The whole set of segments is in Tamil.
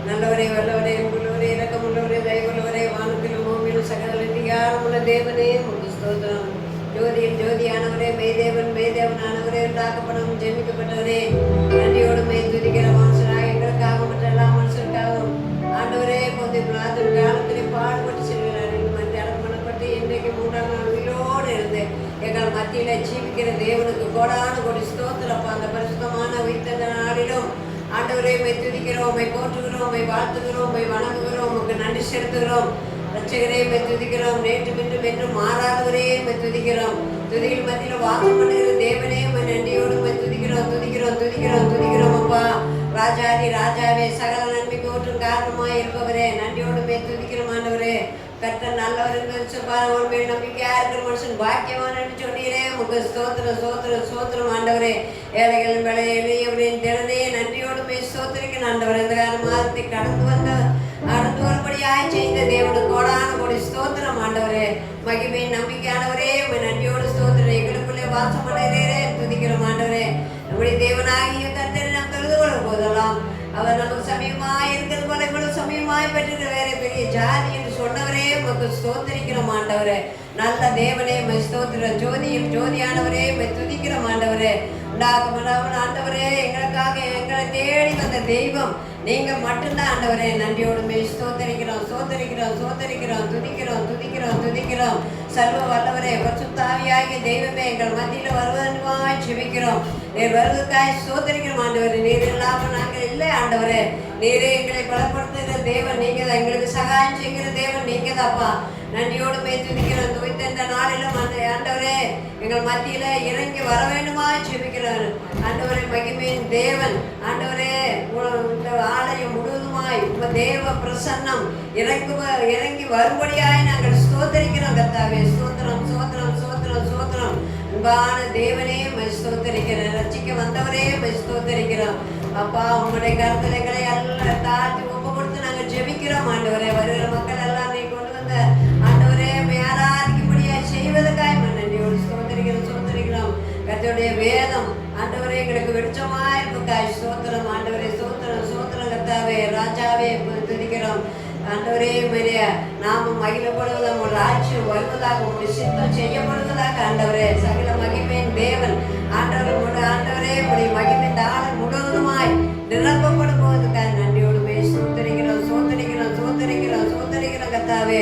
நல்லவரே, வல்லவரே, உள்ளவரே, இரக்கமுள்ளவரே, தயவுள்ளவரே, வானத்திலும் பூமியிலும் சகல அதிகாரமுள்ள தேவனே உமக்கு ஸ்தோத்திரம். ஜோதியில் ஜோதியானவரே, மெய்தேவன் மெய்தேவனானவரே, உண்டாக்கப்படும் ஜெமிக்கப்பட்டவரே, நன்றியோடு மெய் துதிக்கிற மனுஷனாக எங்களுக்காக மற்ற எல்லா மனுஷருக்காகவும் ஆண்டவரே பொந்தை பிளாத்தின் காலத்திலே பாடுபட்டு செல்கிறார். மற்ற அடம்பணப்பட்டு இன்றைக்கு 3ஆம் நாள் உயிரோடு இருந்து எங்கள் மத்தியில ஜீவிக்கிற தேவனுக்கு கோடானு கோடி ஸ்தோத்திரப்பா. அந்த பரிசுத்தமான உயிர்த்த நாளிலும் ஆண்டவரே உம்மை துதிக்கிறோம், உம்மை போற்றுகிறோம், உம்மை வாழ்த்துகிறோம், உம்மை வணங்குகிறோம், உமக்கு நன்றி செலுத்துகிறோம். ரட்சகரே உம்மை துதிக்கிறோம், நேற்று இன்றும் என்றும் மாறாதவரே உம்மை துதிக்கிறோம். துதியில் மத்தியில் வாசம் பண்ணுகிற தேவனே உம்மை நன்றியோடு உம்மை துதிக்கிறோம், துதிக்கிறோம், துதிக்கிறோம், துதிக்கிறோம் அப்பா. ராஜாதி ராஜாவே, சகல நன்மைக்கு ஊற்றும் காரணமாய் இருப்பவரே, நன்றியோடு உம்மை துதிக்கிறோம் ஆண்டவரே. கர்த்தர் நல்லவர் என்பது நம்பிக்கையா இருக்கிற மனுஷன் பாக்கியவான் என்று சொன்னீரே, உங்க ஸ்தோத்திரம் ஸ்தோத்திரம் ஸ்தோத்திரம் ஆண்டவரே. ஏழைகள் மேலே எளியவரின் திறனே நன்றியோடு போய் ஸ்தோத்திரிக்கணும் ஆண்டவர். இந்த கால மாதத்தை கடந்து வரும்படியாய் செய்த தேவனுக்கு கோடான கோடி ஸ்தோத்திரம் ஆண்டவரே. மகிமையின் நம்பிக்கையானவரே உங்க நன்றியோடு ஸ்தோத்திரம். எங்களுக்குள்ளே வாசம் பண்ணுகிறே துதிக்கிறோம் ஆண்டவரே. நம்முடைய தேவனாகிய கர்த்தரை நாம் தொழுது கொள்ள போதெல்லாம் அவர் நமக்கு சமயமாய் இருக்கிறது போல இவ்வளவு சமயமாய் பெற்று வேற பெரிய ஜாதி என்று சொன்னவரே உமக்கு ஸ்தோத்திரிக்கிறோம் ஆண்டவரே. நல்ல தேவனே உம்மை ஸ்தோத்திரம். ஜோதியில் ஜோதியானவரே உம்மை துதிக்கிறோம் ஆண்டவரே. ஆண்டவரே, எங்களுக்காக எங்களை தேடி வந்த தெய்வம் நீங்க மட்டும்தான் ஆண்டவரே. நன்றியோடு உம்மை ஸ்தோத்திரிக்கிறோம், ஸ்தோத்திரிக்கிறோம், ஸ்தோத்திரிக்கிறோம், துதிக்கிறோம், துதிக்கிறோம், துதிக்கிறோம். சர்வ வல்லவரே, பரிசுத்த ஆவியாகிய தெய்வமே, எங்கள் மத்தியில வருவதற்காய் ஜெபிக்கிறோம். நீர் வருவதற்காய் ஸ்தோத்திரிக்கிறோம் ஆண்டவரே. நீர் இல்லாமல் நாங்கள் இல்லை ஆண்டவரே. நீரே எங்களை பலப்படுத்துகிற தேவன் நீங்க தான், எங்களுக்கு சகாயம் செய்கிற தேவன் நீங்க தான்ப்பா. நன்றியோடு போய் துதிக்கிறோம். துவைத்த நாளிலும் அந்த ஆண்டவரே எங்கள் மத்தியில இறங்கி வர வேண்டுமா ஜெபிக்கிறோம் ஆண்டவரே. மகிமையின் தேவன் ஆண்டவரே, இந்த ஆலயம் முழுவதுமாய் உங்க தேவ பிரசன்னம் இறங்கி வரும்படியாய் நாங்கள் ஸ்தோத்தரிக்கிறோம் கர்த்தாவே. ஸ்தோத்திரம் ஸ்தோத்திரம் ஸ்தோத்திரம் ஸ்தோத்திரம். அன்பான தேவனே உம்மை ஸ்தோத்தரிக்கிறோம். ரட்சிக்க வந்தவரே உம்மை ஸ்தோத்தரிக்கிறோம் அப்பா. உங்களுடைய கருத்துரைகளை எல்லாம் தாழ்த்தி ஒப்பு கொடுத்து நாங்கள் ஜெபிக்கிறோம் ஆண்டவரே. வருகிற மக்கள் எல்லாம் நீ கொண்டு வந்த ஆண்டவரே ஆராதிக்கும்படியா செய்வதற்காய் நன்றியோடு ஸ்தோத்தரிக்கிறோம் ஸ்தோத்தரிக்கிறோம். கர்த்தருடைய வேதம் ஆண்டவரே எங்களுக்கு வெளிச்சமாய் இருப்பதாய் ஸ்தோத்திரம் ஆண்டவரே. ஸ்தோத்திரம் ஸ்தோத்திரம் கர்த்தாவே. ராஜாவே துதிக்கிறோம் ஆண்டவரே. மரியா நாம மகிழப்படுவதாக ஒரு ராஜ்யம் வருவதாக ஒரு சித்தம் செய்யப்படுவதாக ஆண்டவரே. சகல மகிமையின் தேவன் ஆண்டவர் ஆண்டவரே உடைய மகிமை தாளம் முழுவதுமாய் நிரப்பப்படும் போவதுக்காக நன்றியோடு போய் சோத்தரிக்கிறோம் சோத்தரிக்கிறோம் சோத்தரிக்கிறோம் சோத்தரிக்கிறோம் கர்த்தாவே.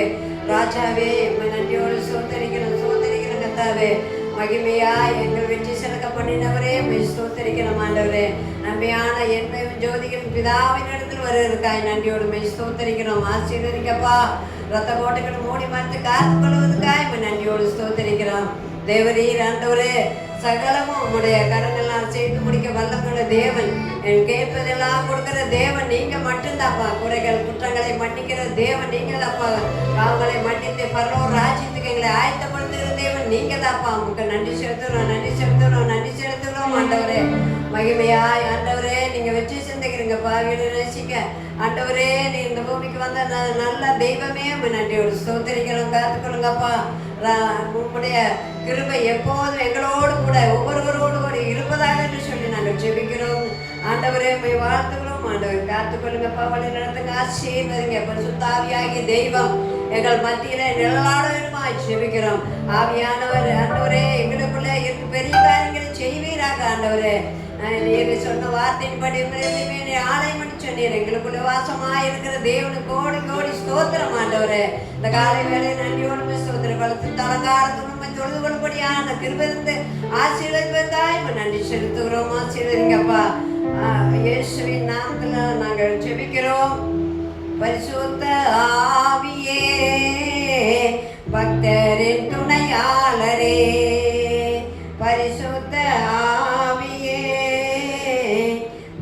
ராஜாவே நன்றியோடு சோத்தரிக்கிறோம் சோத்தரிக்கிறோம் கர்த்தாவே. மகிமையா எங்கள் வெற்றி சிறக்க பண்ணினவரே ஸ்தோத்தரிக்கிறோம் ஆண்டவரே. நன்மையான எண்மையும் ஜோதிகளும் பிதாவின் இடத்தில் வருவதற்காய் நன்றியோடு ஸ்தோத்தரிக்கிறோம். ஆசீர்வதிக்கப்பா. ரத்த கோட்டைகள் மூடி மறைத்து காத்துக் கொள்வதற்காய் நன்றியோடு ஸ்தோத்தரிக்கிறோம். தேவரீர் ஆண்டவரே சகலமும் உங்களுடைய கரங்கள்லாம் செய்து முடிக்க வல்லமுள்ள தேவன். என் கேட்பதெல்லாம் கொடுக்கிற தேவன் நீங்க மட்டும்தாப்பா. குறைகள் குற்றங்களை மன்னிக்கிற தேவன் நீங்க தாப்பா. பாவங்களை மன்னித்து பரலோக ராஜ்யத்துக்கு எங்களை ஆயத்தப்படுத்துகிற தேவன் நீங்க தாப்பா. உங்களுக்கு நன்றி செலுத்துறோம் நன்றி செலுத்துறோம் நன்றி செலுத்துகிறோம் ஆண்டவரே. மகிமையாய் ஆண்டவரே நீங்க வெற்றி சிந்திக்கிறீங்க பாவிகளை நேசிக்க ஆண்டவரே. நீ இந்த பூமிக்கு வந்த நல்ல தெய்வமே நன்றியோடு ஸ்தோத்தரிக்கிறோம். காத்துக்கொள்ளுங்கப்பா. உங்களுடைய கிருபை எப்போதும் எங்களோடு கூட ஒவ்வொருவரோடு கூட இருப்பதாக என்று சொல்லி நாங்கள் ஜெபிக்கிறோம் ஆண்டவரே. போய் வாழ்த்துக்கிறோம் ஆண்டவர். காத்துக்கொள்ளுங்கப்பா. வழி நடத்துங்க ஆசீர்வதிங்க. பரிசுத்த ஆவியாகிய தெய்வம் எங்கள் மத்தியில நிழலாட வேண்டுமாய் ஜெபிக்கிறோம். ஆவியானவர் ஆண்டவரே எங்களுக்குள்ள இருக்கு பெரிய காரியங்களை செய்வீராக ஆண்டவரே. நீர் சொன்ன வார்த்தையின்படி ஆலயம் பண்ணி சொன்னீர். எங்களுக்குள்ள வாசமாக இருக்கிற தேவனுக்கு கோடி கோடி ஸ்தோத்திரம் ஆண்டவரே. இந்த காலை வேலை நன்றியோடு ஸ்தோத்திரம். வளர்த்து தலங்காரத்துடன் தொழுது கொள்ளும்படியான கிருபையிலிருந்து ஆசீர்வதிப்பதாய் நன்றி செலுத்துகிறோம். ஆசீர்வதிங்கப்பா. இயேசுவின் நாமத்துல நாங்கள் ஜெபிக்கிறோம். பரிசுத்த ஆவியே பக்தரின் துணையாளரே. பரிசுத்த ஆவியே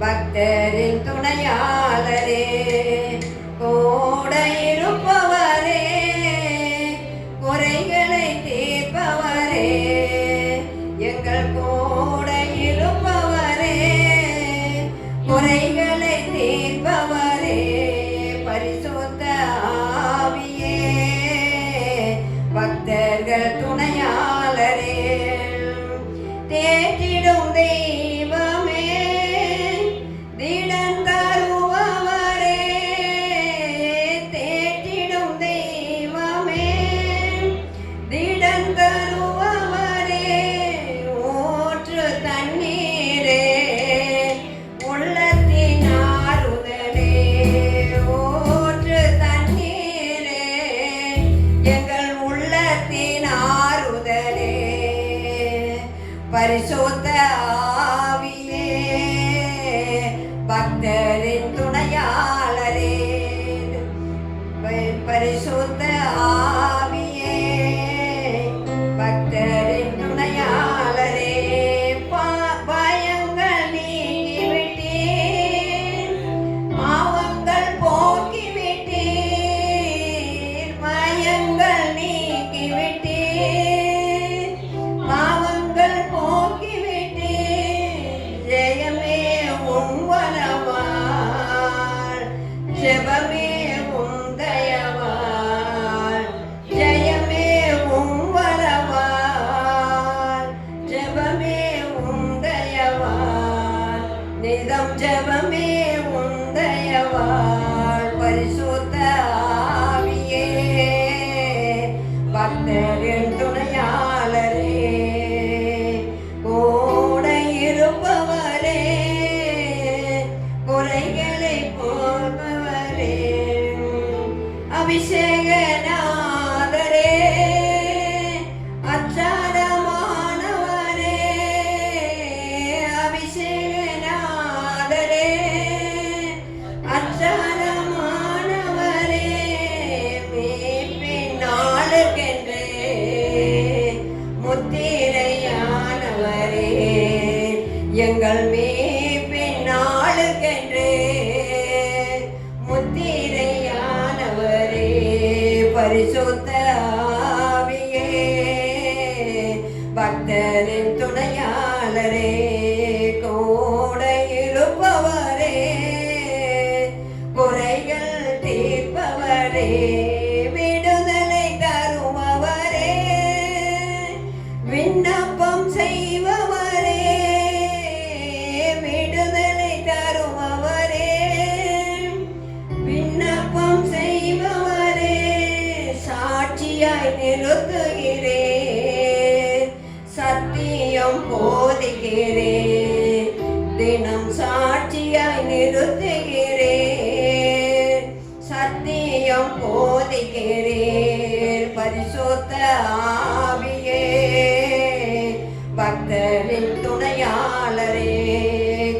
பக்தரின் துணையாளரே. கூட இருப்பவரே குறைகளை தீர்ப்பவரே. எங்கள் கூட இருப்பவரே குறைகளை தீர்ப்பவரே. பரிசுத்த ஆவியே பக்தரின் துணையாளரே கூட இருப்பவரே குறைகளை போல்பவரே அபிஷேகநாதரே அச்சாரமானவரே அபிஷேகநாதரே அச்சாரமானவரே மீட்பின் நாளுக்கென்றே முத்திரையானவரே எங்கள் மீட்பின் நாளுக்கென்றே முத்திரையானவரே பரிசுத்த ஆவியே பக்தரின் துணையாளரே கூட இருப்பவரே குறைகள் தீர்ப்பவரே விடுதலை தருபவரே விண்ணப்பம் செய்பவரே விடுதலை தருபவரே விண்ணப்பம் செய்பவரே சாட்சியாய் நிறுத்துகிறே சத்தியம் போதிக்கிறே தினம் சாட்சியாய் நிறுத்துகிறே சத்தியம் போதிக்கிறே பரிசுத்த ஆவியே பக்தரின் துணையாளரே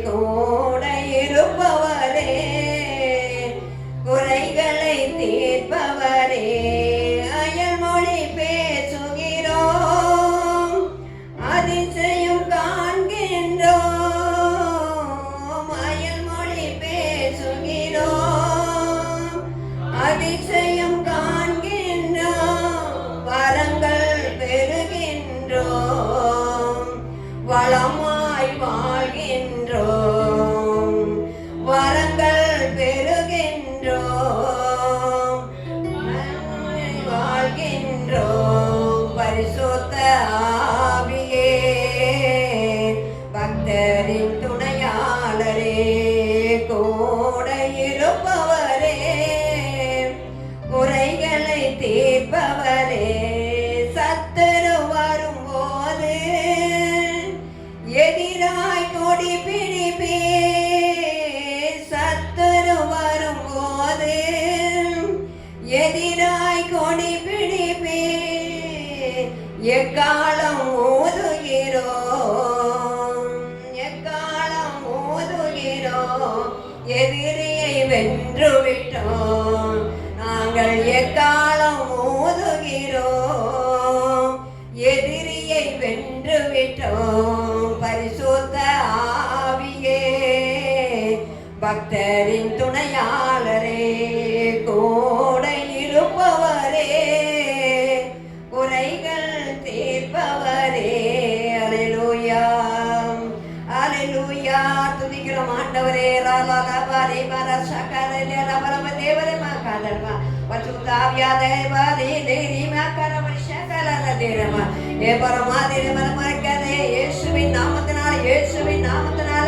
கூட இருப்பவரே குறைகளை தீர்ப்பவரே அயல்மொழி பேசுகிறோம் அதிசயம் காண்கின்றோம் அயல்மொழி பேசுகிறோம் அதிசயம் காண்கின்றோம் வரங்கள் பெறுகின்றோம் வளமாய் வாழ்கின்றோம் வரங்கள் பெறுகின்றோம் வாழ்கின்றோம் பரிசுத்த ஆவியே பக்தரின் துணையாளரே கூட இருப்பவரே குறைகளை தீர்ப்பவரே சத்துரு வரும்போது எதிராய் கொடி பிடிப்பே சத்துரு வரும்போது எதிராய் கொடி பிடிப்பே எக்காலம் ஊதுகிறோம் எக்காலம் ஊதுகிறோம் எதிரியை வென்று விட்டோம் நாங்கள் எக்காலம் ஊதுகிறோம் எதிரியை வென்று விட்டோம் பரிசுத்த ஆவியே பக்தரின் துணையாளரே கூட இருப்பவரே குறைகள் தீர்ப்பவரே அல்லேலூயா அல்லேலூயா துதிக்கிறோம் ஆண்டவரே ராலாலபாரே பரசகரலே ரபரப தேவரே மாகாதர்மா பசுதாவியாதேவாதே தேரி மாகரவர்ஷகலர தேரமா ஏ பரமாதேர மரமரக்கதே இயேசுவின் நாமத்தினால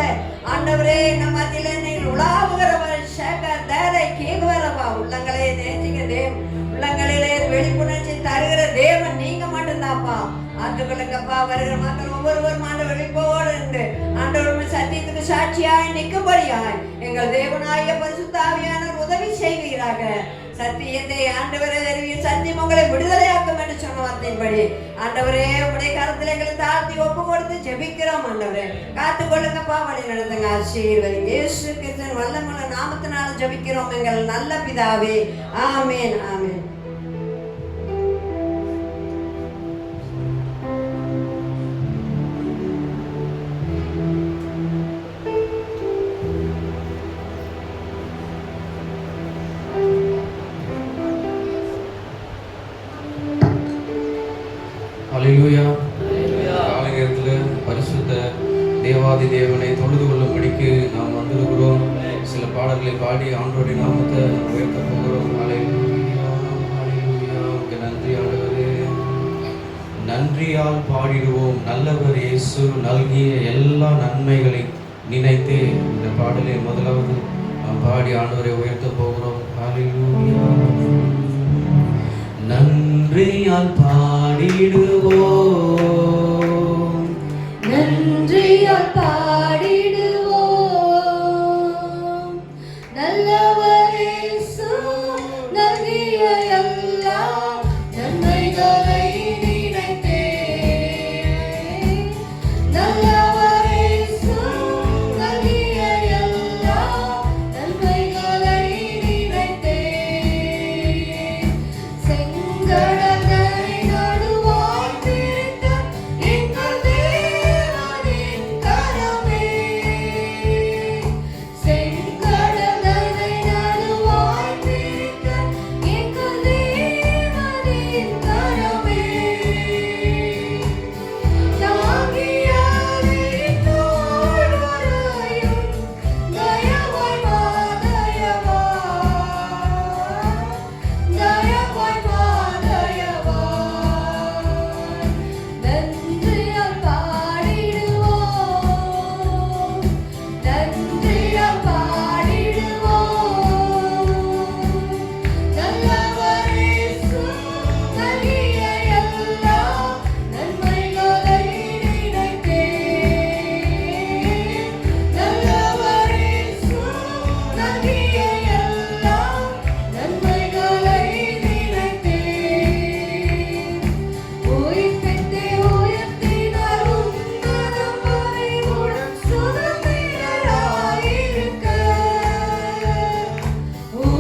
ஆண்டவரே நம்ம மத்தியில நீர் உலாவுகிறவர் சகதரை கேக்குவரப்பா உள்ளங்களே நேசிக்கிற தேவன் உள்ளங்களிலே வெளிப்புணர்ச்சி தருகிற தேவன் நீங்க மட்டும்தான்ப்பா ஆண்டுகளுக்கப்பா வருகிற மக்கள் ஒவ்வொருவரும் ஆண்டவர் வெளிப்போடு இருந்து ஆண்டவர் சத்தியத்துக்கு சாட்சியாய் நிற்கும்படியாய் எங்கள் தேவனாய பரிசுத்த ஆவியானவர் உதவி செய்வீராக சத்தியத்தை ஆண்டவரே அறிவிய சத்தியம் உங்களை விடுதலையாக்கும் என்று சொன்ன வார்த்தையின்படி ஆண்டவரே உடைய கருத்தில் எங்களை தாழ்த்தி ஒப்பு கொடுத்து ஜெபிக்கிறோம் ஆண்டவரே காத்துக்கொள்ளுங்கப்பா வழி நடத்துங்க ஆசீர்வதி இயேசு கிறிஸ்துவின் வல்லமையுள்ள நாமத்தினால ஜெபிக்கிறோம் எங்கள் நல்ல பிதாவே ஆமென் ஆமென். அல்லேலூயா. காலை நேரத்தில் பரிசுத்த தேவாதி தேவனை தொழுது கொள்ளும்படிக்கு நாம் வந்திருக்கிறோம். சில பாடல்களை பாடி ஆண்டவருடைய நாமத்தை உயர்த்த போகிறோம். அல்லேலூயா, அல்லேலூயா. நன்றி ஆண்டவரே, நன்றியால் பாடிடுவோம். நல்லவர் இயேசு நல்கிய எல்லா நன்மைகளை நினைத்து இந்த பாடலை முதலாவது நாம் பாடி ஆண்டவரை உயர்த்த போகிறோம். அல்லேலூயா.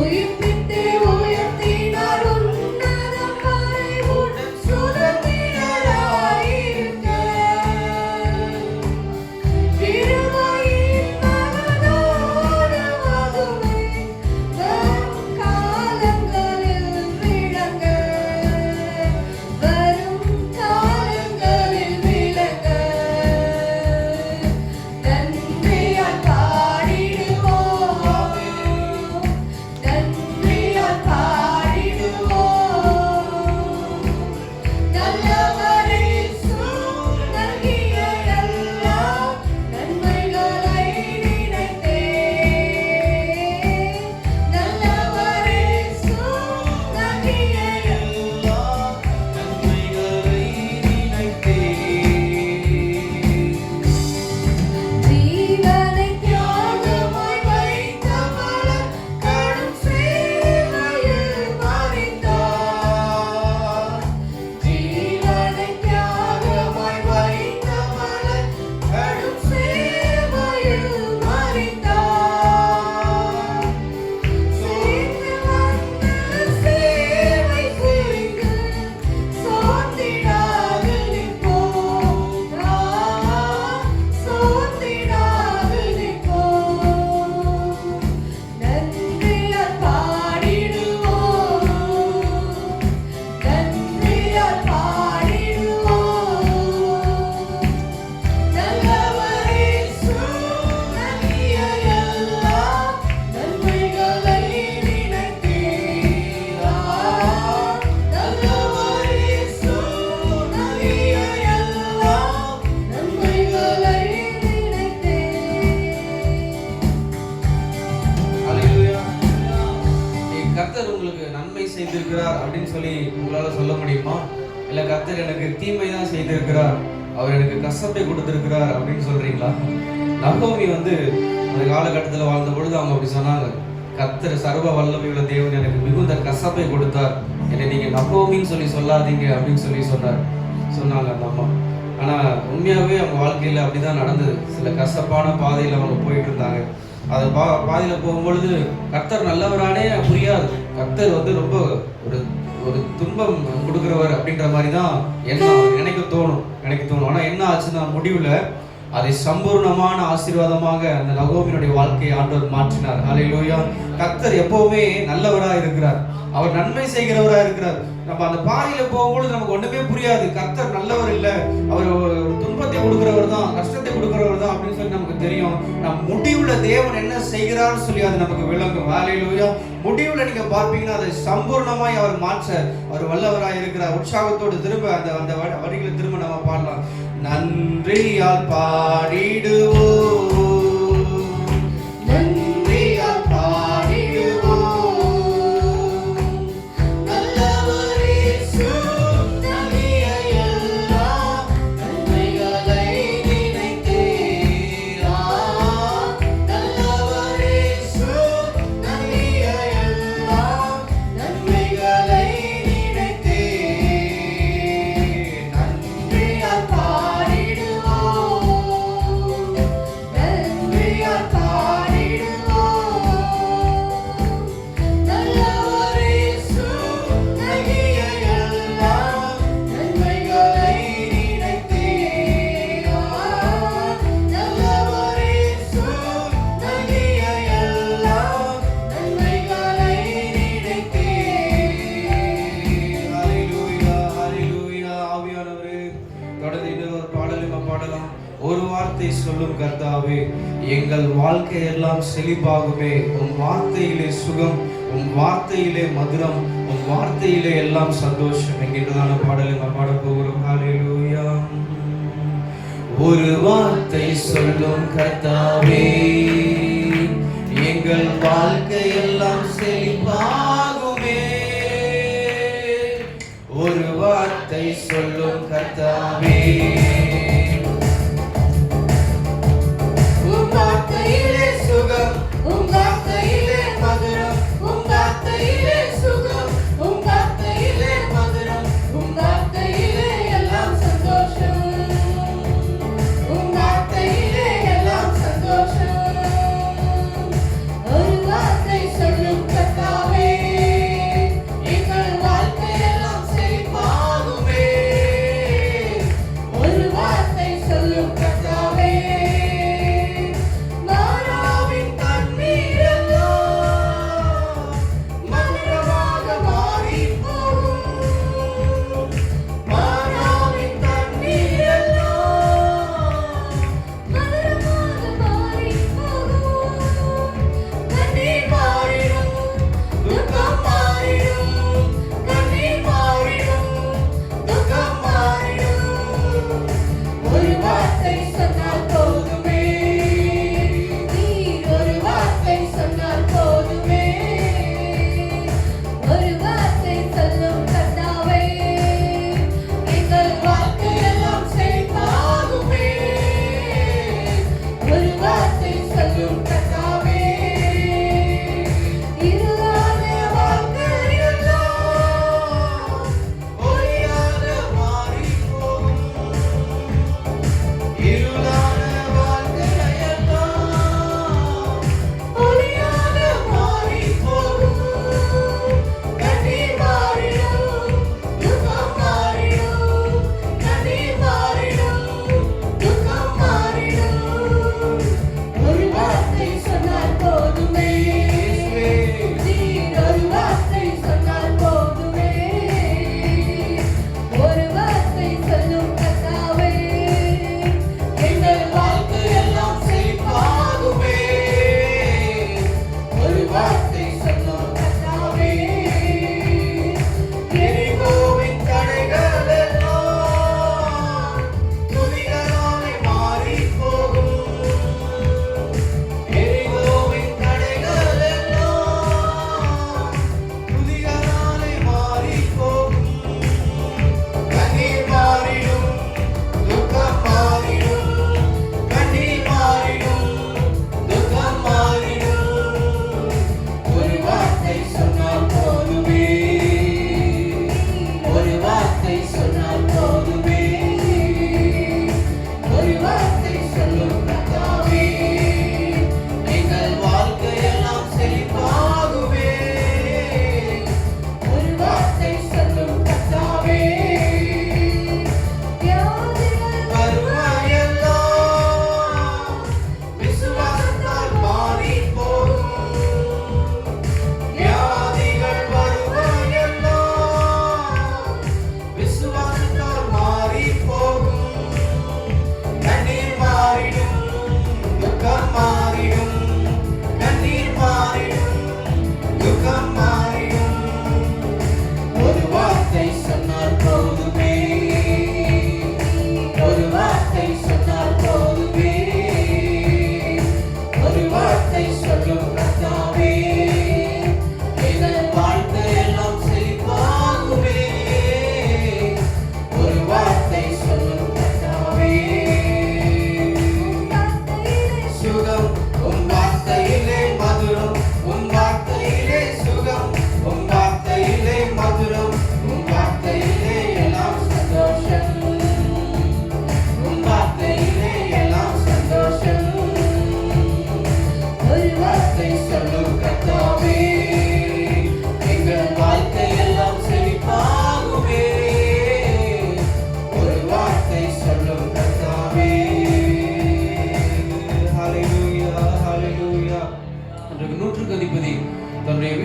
உயிர்ப்பித்து உயர்த்தினார் உன்னதம் வரை உடன் சுதந்திரராயிருக்க. கிருபையின் மகனோட மதுமை வரும் காலங்களில் விளங்க, வரும் காலங்களில் விளங்க. நன்றியால் பாடிடுவோம், நன்றியால் பாடிடுவோம். நல்லவரே இயேசு நல்கிய எல்லா நன்மைகளை நினைத்தே. நல்லவரே இயேசு நல்கிய எல்லா நன்மைகளை நினைத்தேன். ஜீவனை தியாகமாய் வைத்தவளர் கடும் சேவையில் மரித்தார். ஜீவனை தியாகமாய் வைத்தவளர் கடும் சேவையில் மரித்தார். சேர்ந்து வந்த சேவை செய்து சோர்ந்திடாது நிற்போம், சோர்ந்திடாது நிற்போம். நன்றியால் பாடிடுவோம், நன்றியால் பாடிடுவோம். நல்லவரே இயேசு நல்கிய எல்லா நன்மைகளை நினைத்தீரார். நல்லவரே இயேசு நல்கிய எல்லா நன்மைகளை நினைத்தீர். அல்லேலூயா. கர்த்தர் உங்களுக்கு நன்மை செய்திருக்கிறார் அப்படின்னு சொல்லி உங்களால சொல்ல முடியுமா? இல்ல கர்த்தர் எனக்கு தீமை தான் செய்திருக்கிறார், அவர் எனக்கு கசப்பை கொடுத்திருக்கிறார் அப்படின்னு சொல்றீங்களா? நகோமி வந்து அந்த காலகட்டத்தில் வாழ்ந்த பொழுது அவங்க அப்படி சொன்னாங்க, கர்த்தர் சர்வ வல்லமையுள்ள தேவன் எனக்கு மிகுந்த கசப்பை கொடுத்தார், என்னை நீங்க நகோமின்னு சொல்லி சொல்லாதீங்க அப்படின்னு சொன்னாங்க அந்த அம்மா. ஆனா உண்மையாகவே அவங்க வாழ்க்கையில அப்படிதான் நடந்தது. சில கசப்பான பாதையில அவங்க போயிட்டு இருந்தாங்க. அது பாதையில போகும்பொழுது கர்த்தர் நல்லவரானே புரியாது. கர்த்தர் வந்து ரொம்ப ஒரு ஒரு துன்பம் கொடுக்கிறவர் அப்படின்ற மாதிரி தான் எனக்கு தோணும். ஆனா என்ன ஆச்சுன்னா முடிவுல அதை சம்பூர்ணமான ஆசீர்வாதமாக அந்த நகோமியினுடைய வாழ்க்கையை ஆண்டவர் மாற்றினார். ஹல்லேலூயா. கர்த்தர் எப்பவுமே நல்லவரா இருக்கிறார், அவர் நன்மை செய்கிறவரா இருக்கிறார். நம்ம அந்த பாதையில போகும்பொழுது நமக்கு ஒண்ணுமே புரியாது, கர்த்தர் நல்லவர் இல்ல, அவர் துன்பத்தை கொடுக்கிறவர் தான், கஷ்டத்தை கொடுக்கிறவர் தான் அப்படின்னு சொல்லி நமக்கு தெரியும். நம் முடிவுல தேவன் என்ன செய்கிறார்னு சொல்லி அது நமக்கு விளங்கும். ஹல்லேலூயா. முடிவுல நீங்க பார்ப்பீங்கன்னா அதை சம்பூர்ணமாய் அவர் மாற்ற அவர் வல்லவராய் இருக்கிறார். உற்சாகத்தோடு திரும்ப அந்த வரிகளை திரும்ப நம்ம பாடலாம். நன்றியால் பாடிடுவோம், நன்றியால் பாடிடுவோம். நல்லவரே இயேசு நல்கிய எல்லா நன்மைகளை நினைத்தீரார். நல்லவரே இயேசு நல்கிய எல்லா நன்மைகளை நினைத்தீர். நன்றியால் பாடிடுவோம், நன்றியால் பாடிடுவோம். நல்லவரே இயேசு நல்கிய எல்லா நன்மைகளை நினைத்தீரார். நல்லவரே இயேசு நல்கிய எல்லா நன்மைகளை நினைத்தீர். ஹல்லேலூயா, ஹல்லேலூயா. ஆவியானவரே, தொடர்ந்து இன்னொரு பாடலை நம்ம பாடலாம். ஒரு வார்த்தை சொல்லும் கர்த்தாவே, எங்கள் வாழ்க்கையெல்லாம் செழிப்பாகுமே, உன் வார்த்தையிலே சுகம், உன் வார்த்தையிலே மதுரம், உன் வார்த்தையிலே எல்லாம் சந்தோஷம் என்கின்றதான பாடலை நம்ம பாட போகிறோம். ஹல்லேலூயா. ஒரு வார்த்தை சொல்லும் கர்த்தாவே, எங்கள் வாழ்க்கையெல்லாம் செழிப்பாகுமே. ஒரு வார்த்தை சொல்லும் கர்த்தாவே, உம் வார்த்தையிலே சுகம், உம் வார்த்தையிலே மதுரம், உம் வார்த்தையிலே சுகம், உம் வார்த்தையிலே மதுரம், உம் வார்த்தையிலே எல்லாம் சந்தோஷம், உம் வார்த்தையிலே எல்லாம் சந்தோஷம். ஒரு வார்த்தை சொல்லும் கர்த்தாவே,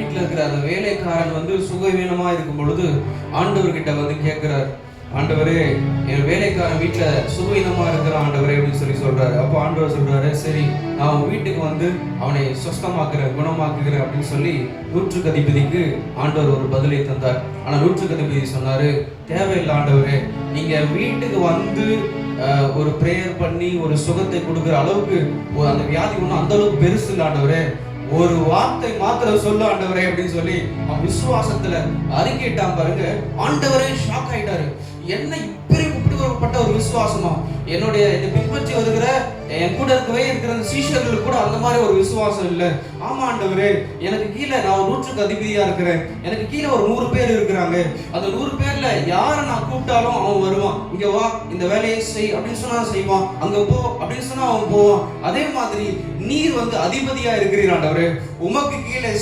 வீட்டில் இருக்கிற அந்த வேலைக்காரன் வந்து சுகவீனமா இருக்கும் பொழுது ஆண்டவர்கிட்ட வந்து கேட்கிறார், ஆண்டவரே என் வேலைக்காரன் வீட்டில் சுகவீனமா இருக்கிற ஆண்டவரே அப்படின்னு சொல்றாரு. அப்போ ஆண்டவர் சொல்றாரு, சரி நான் உன் வீட்டுக்கு வந்து அவனை சுஸ்தமாக்குறேன், குணமாக்குகிறேன் அப்படின்னு சொல்லி நூற்றுக்கு அதிபதிக்கு ஆண்டவர் ஒரு பதிலை தந்தார். ஆனா நூற்றுக்கு அதிபதி சொன்னாரு, தேவையில்லை ஆண்டவரே, நீங்க வீட்டுக்கு வந்து ஒரு பிரேயர் பண்ணி ஒரு சுகத்தை கொடுக்குற அளவுக்கு அந்த வியாதி ஒன்றும் அந்த அளவுக்கு பெருசு இல்லை ஆண்டவரே, ஒரு வார்த்தை மாத்திரம் சொல்லு ஆண்டவரே அப்படின்னு சொல்லி அவன் விசுவாசத்துல அறிக்கையிட்டான் பாருங்க. ஆண்டவரே ஷாக் ஆயிட்டாரு. என்ன இப்படிப்பட்ட ஒரு விசுவாசமா? என்னுடைய பின்பற்றி வருகிற என் கூட இருக்கவே இருக்கிற சீஷர்களுக்கு கூட அந்த மாதிரி ஒரு விசுவாசம் இல்லை. ஆமா ஆண்டவரே, எனக்கு கீழே நான் 100க்கு அதிபதியா இருக்கிறேன், எனக்கு கீழே ஒரு 100 பேர் இருக்கிறாங்க, அந்த 100 பேர்ல யாரை நான் கூப்பிட்டாலும் அவன் வருவான், இங்க வா இந்த வேலையை செய் அப்படின்னு சொன்னா செய்வான், அங்க போ அப்படின்னு சொன்னா அவன் போவான். அதே மாதிரி நீர் வந்து அதிபதியா இருக்கிறீர் ஆண்டவரே, உமக்கு கீழே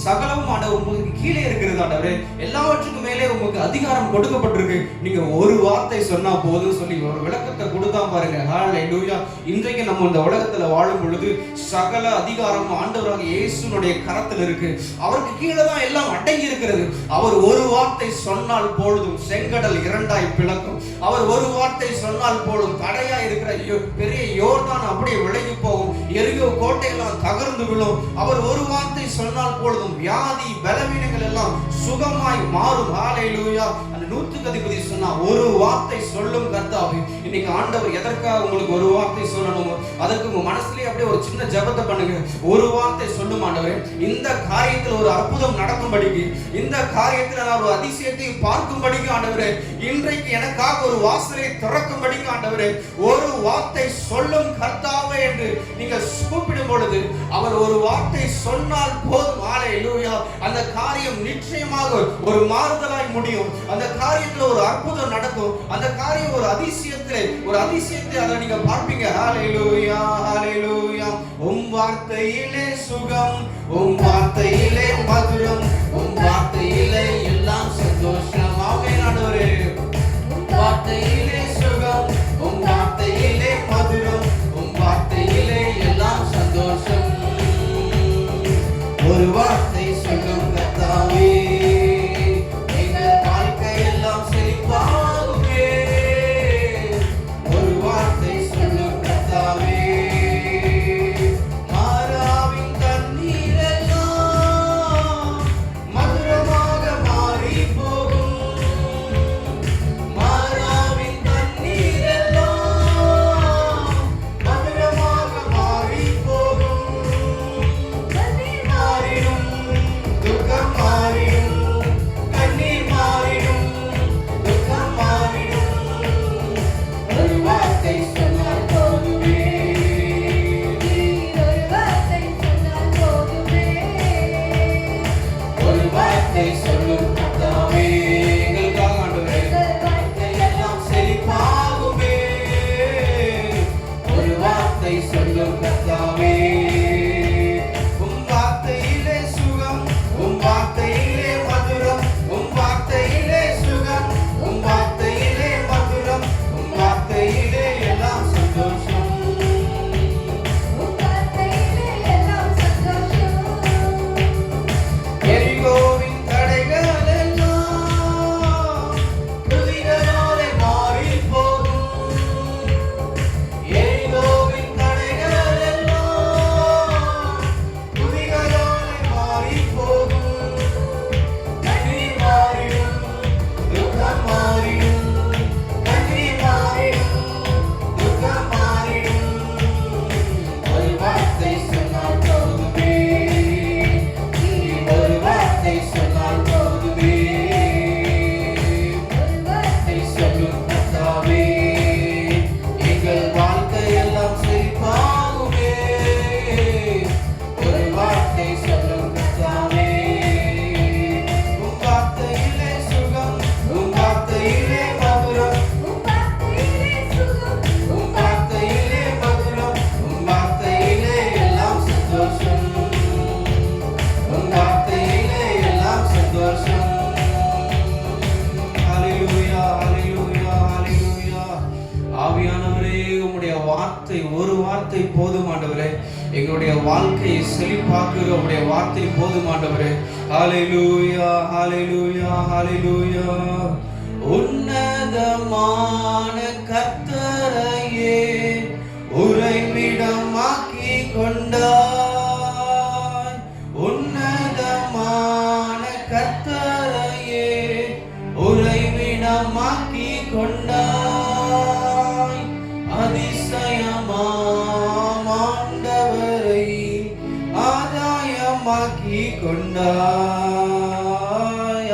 சகலமும் ஆண்டவர் உங்களுக்கு கீழே இருக்கிறது ஆண்டவரே, எல்லாவற்றுக்கும் மேலே உமக்கு அதிகாரம் கொடுக்கப்பட்டிருக்கு, நீங்க ஒரு வார்த்தை சொன்னா போதும் சொல்லி ஒரு விளக்கத்தை கொடுத்தா பாருங்க. ஹல்லேலூயா. இன்றைக்கு நம்ம இந்த உலகத்துல வாழும் பொழுது சகல அதிகாரம் ஆண்டவராகிய இயேசுனுடைய கரத்தில் இருக்கு. அவருக்கு கீழே தான் எல்லாம் அடங்கி இருக்கிறது. அவர் ஒரு வார்த்தை சொன்னால் போதும் செங்கடல் இரண்டாய் பிளக்கும். அவர் ஒரு வார்த்தை சொன்னால் போதும் தடையா இருக்கிற பெரிய யோர்தான் அப்படியே விலகி போகும், எரிகோ கோட்டையெல்லாம் தகர்ந்து விழும். அவர் ஒரு வார்த்தை சொன்னால் போதும் வியாதி பலவீனங்கள் எல்லாம் சுகமாய் மாறும். ஹல்லேலூயா. அந்த 100க்கு அதிபதி சொன்னா ஒரு வார்த்தை சொல்லும் கர்த்தாவே. இன்னைக்கு ஆண்டவர் எதற்காக உங்களுக்கு ஒரு வார்த்தை சொல்லணும், அதற்கு உங்க மனசுலயே அப்படியே ஒரு சின்ன ஜெபத்தை பண்ணுங்க. ஒரு வார்த்தை சொல்லும் ஆண்டவரே, இந்த காரியத்தில் ஒரு அற்புதம் நடக்கும்படிக்கு, இந்த காரியத்தில் நான் ஒரு அதிசயத்தை பார்க்கும்படிக்கு ஆண்டவரே, இன்றைக்கு எனக்காக ஒரு வாசலை திறக்கும்படிக்கு ஆண்டவரே, ஒரு வார்த்தை சொல்லும் கர்த்தாவே என்று நீங்க கூப்பிடும் பொழுது அவர் ஒரு வார்த்தை சொன்னால் போதும். ஹல்லேலூயா. அந்த காரியம் நிச்சயமாக ஒரு மாறுதலாய் முடியும். அந்த காரியத்துல ஒரு அற்புதம் நடக்கும். அந்த காரியம் ஒரு அதிசயத்தை அதை நீங்க பார்ப்பீங்க. ஹல்லேலூயா, ஹல்லேலூயா. உம் வார்த்தையிலே சுகம், உம் வார்த்தையிலே மதுரம், உம் வார்த்தையிலே எல்லாம் சந்தோஷம். ஆமென் ஆண்டவரே. உம் வார்த்தையிலே சுகம், உம் வார்த்தையிலே மதுரம், உம் வார்த்தையிலே எல்லாம் சந்தோஷம். ஒரு வார்த்தை சுகம் கர்த்தாவே, எங்கள் வாழ்க்கை எல்லாம் செழிப்பாகுமே. ஒரு வார்த்தை சொல்லும் கர்த்தாவே, மாறாவின் தண்ணீர் எல்லாம் மதுரமாக மாறி போகும். மாறாவின் தண்ணீர் எல்லாம் மதுரமாக மாறி போகும். மாறிடும், துக்கம் மாறிடும், கண்ணீர் மாறிடும், துக்கம் மாறிடும். ஒரு வார்த்தை சொன்னால் போதுமே. ஒரு வார்த்தை சொன்னால் போதுமே. ஒரு வார்த்தை சொல்லும் கர்த்தாவே, எங்களுக்காக ஆண்டவரே, எங்கள் வாழ்க்கை எல்லாம் செழிப்பாகுமே. ஒரு வார்த்தை சொல்லும் கர்த்தாவே, உம் வார்த்தையிலே சுகம், உம் வார்த்தையிலே மதுரம், உம் வார்த்தையிலே சுகம், உம் வார்த்தையிலே மதுரம், உம் வார்த்தையிலே எல்லாம் சந்தோஷம். உம் வார்த்தையிலே எல்லாம் சந்தோஷம். எரிகோவின் தடைகள் எல்லாம் துதிகளாலே மாறி போகும். எரிகோவின் தடைகள் எல்லாம் துதிகளாலே மாறி போகும். எங்களுடைய வாழ்க்கையை செழிப்பாக்குற உடைய வார்த்தை போதும் ஆண்டவரே. ஹalleluya ஹalleluya ஹalleluya. உன்னதமான கர்த்தரையே உறைவிடமாக்கி கொண்டாய். உன்னதமான கர்த்தரையே உறைவிடமாக்கி கொண்டாய். அதிசயமாம் ஆண்டவரை ஆதாயமாக்கி கொண்டாய்.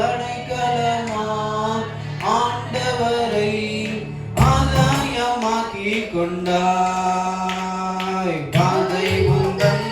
அடைக்கலமாம் ஆண்டவரை ஆதாயமாக்கி கொண்டாய். பாதை உந்தன்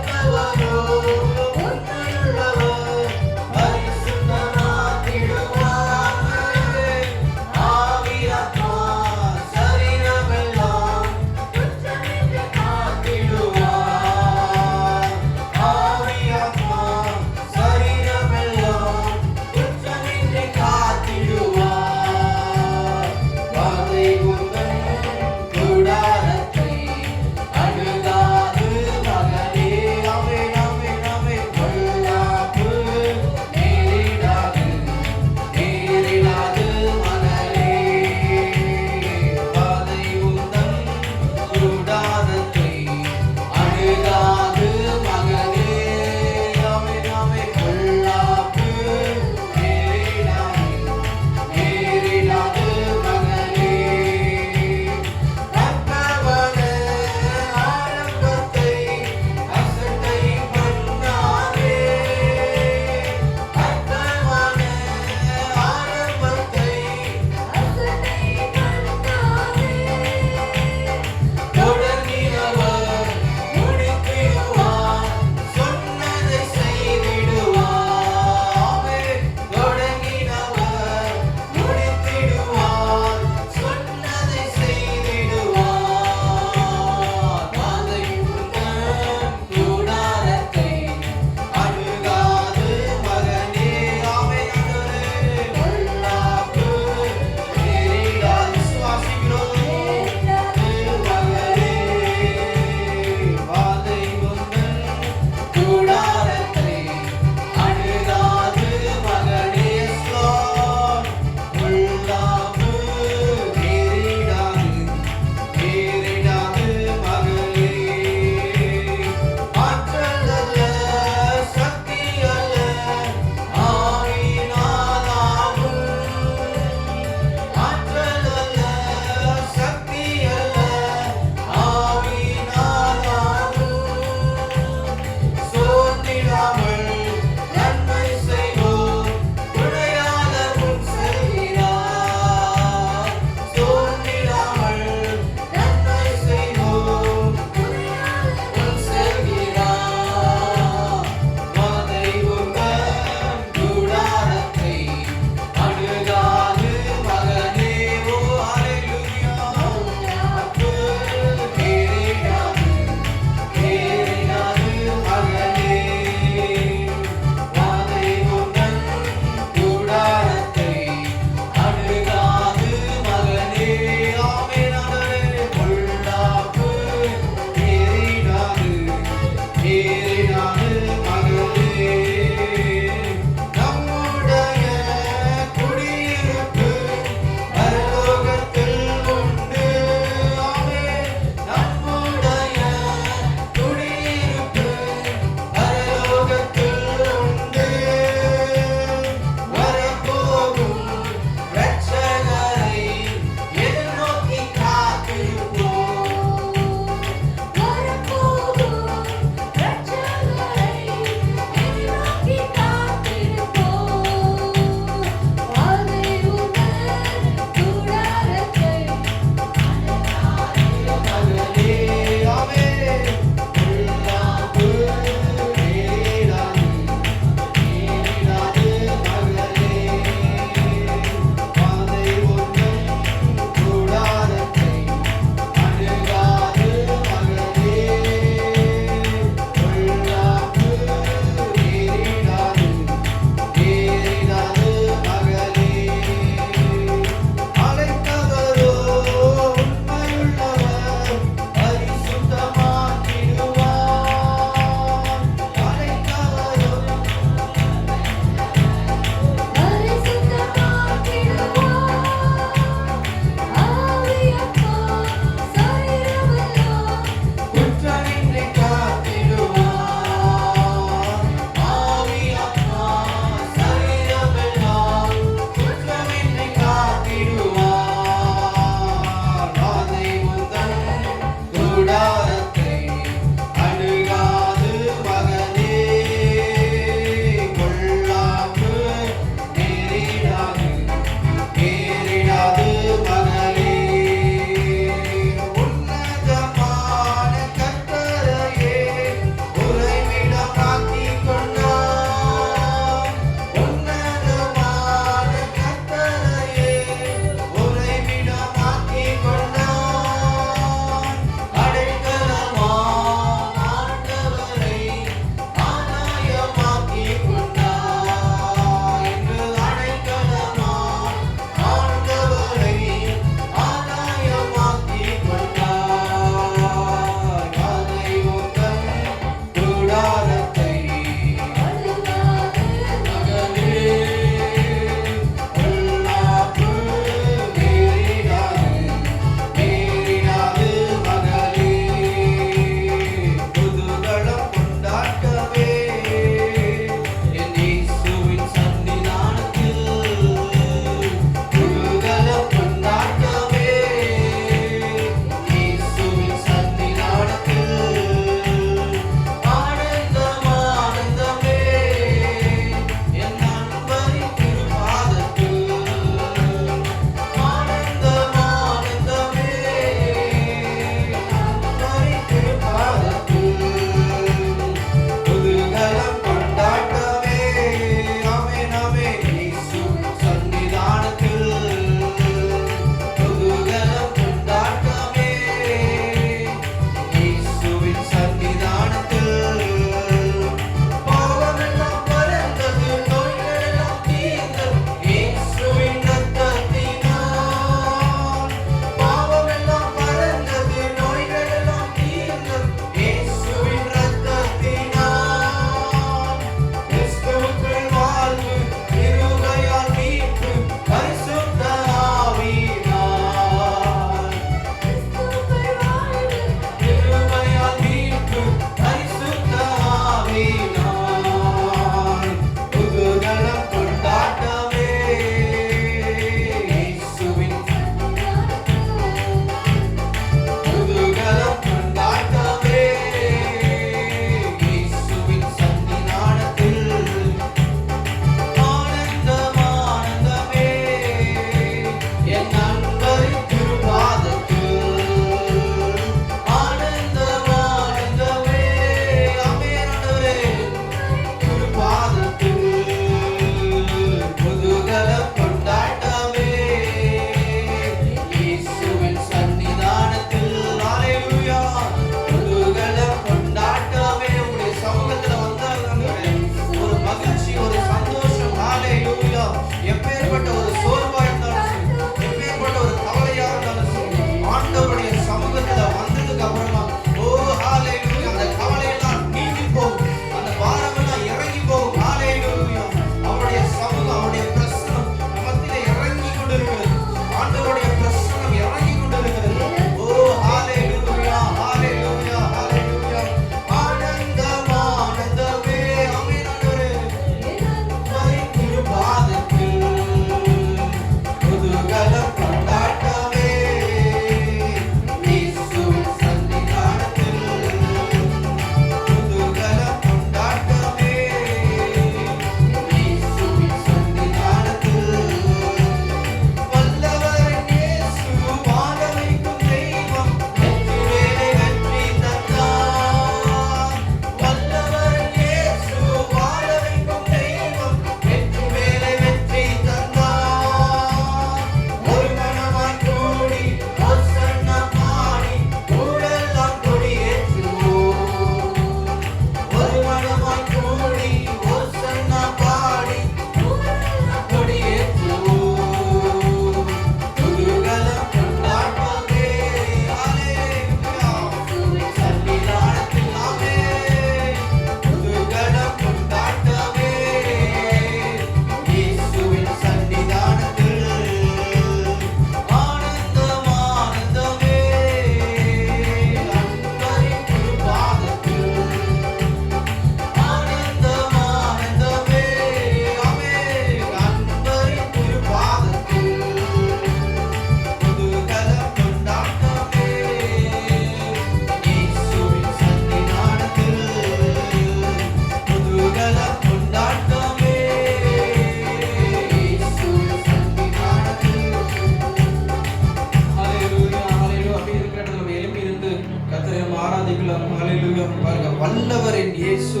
வாசிக்கலாம். ஹalleluya. பாருங்க, வல்லவரின் இயேசு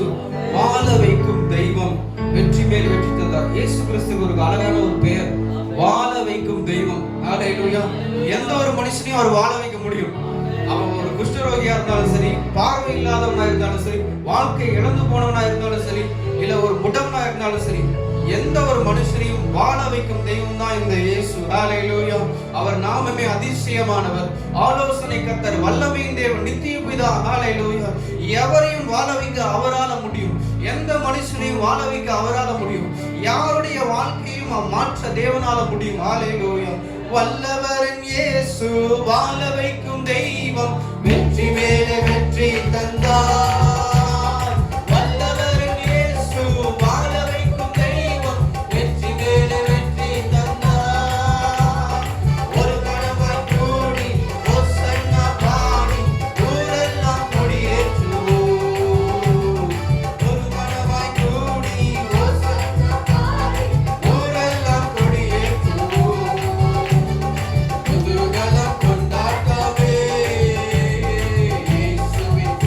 வாழ வைக்கும் தெய்வம், வெற்றி மேல் வெற்றி தந்தார். இயேசு கிறிஸ்துவுக்கு ஒரு அழகான ஒரு பெயர், வாழ வைக்கும் தெய்வம். ஹalleluya. எந்த ஒரு மனுஷனையும் அவர் வாழ வைக்க முடியும். அவன் ஒரு குஷ்டரோகியா இருந்தாலும் சரி, பார்வை இல்லாதவனா இருந்தாலும் சரி, வாழ்க்கை இழந்து போனவனா இருந்தாலும் சரி, இல்ல ஒரு முடவனா இருந்தாலும் சரி, எந்த ஒரு மனுஷனையும் வாழ வைக்கும் தெய்வம் தான் இந்த இயேசு. ஹalleluya. அவர் நாமமே அதிசயமானவர், ஆலோசனை கர்த்தர், வல்லமையின் தேவன், நித்திய பிதா. ஹalleluya. எவரையும் வாழ வைக்க அவரால முடியும், எந்த மனுஷனையும் வாழ வைக்க அவரால முடியும், யாருடைய வாழ்க்கையும் மாற்ற தேவனால முடியும். ஹalleluya. வல்லவரின் இயேசு வாழ வைக்கும் தெய்வம், வெற்றி மேலே வெற்றி தந்தார். வல்லவரின் இயேசு வாழ வைக்கும் தெய்வம், வெற்றி மேலே வெற்றி தந்தார். ஒரு கணவாய் கூடி ஓசன்னா பாடி ஊரெல்லாம் கொடியேற்றுவோம். ஒரு கணவாய் கூடி ஓசன்னா பாடி ஊரெல்லாம் கொடியேற்றுவோம். புதுகலம் கொண்டாட்டமே, இயேசுவின்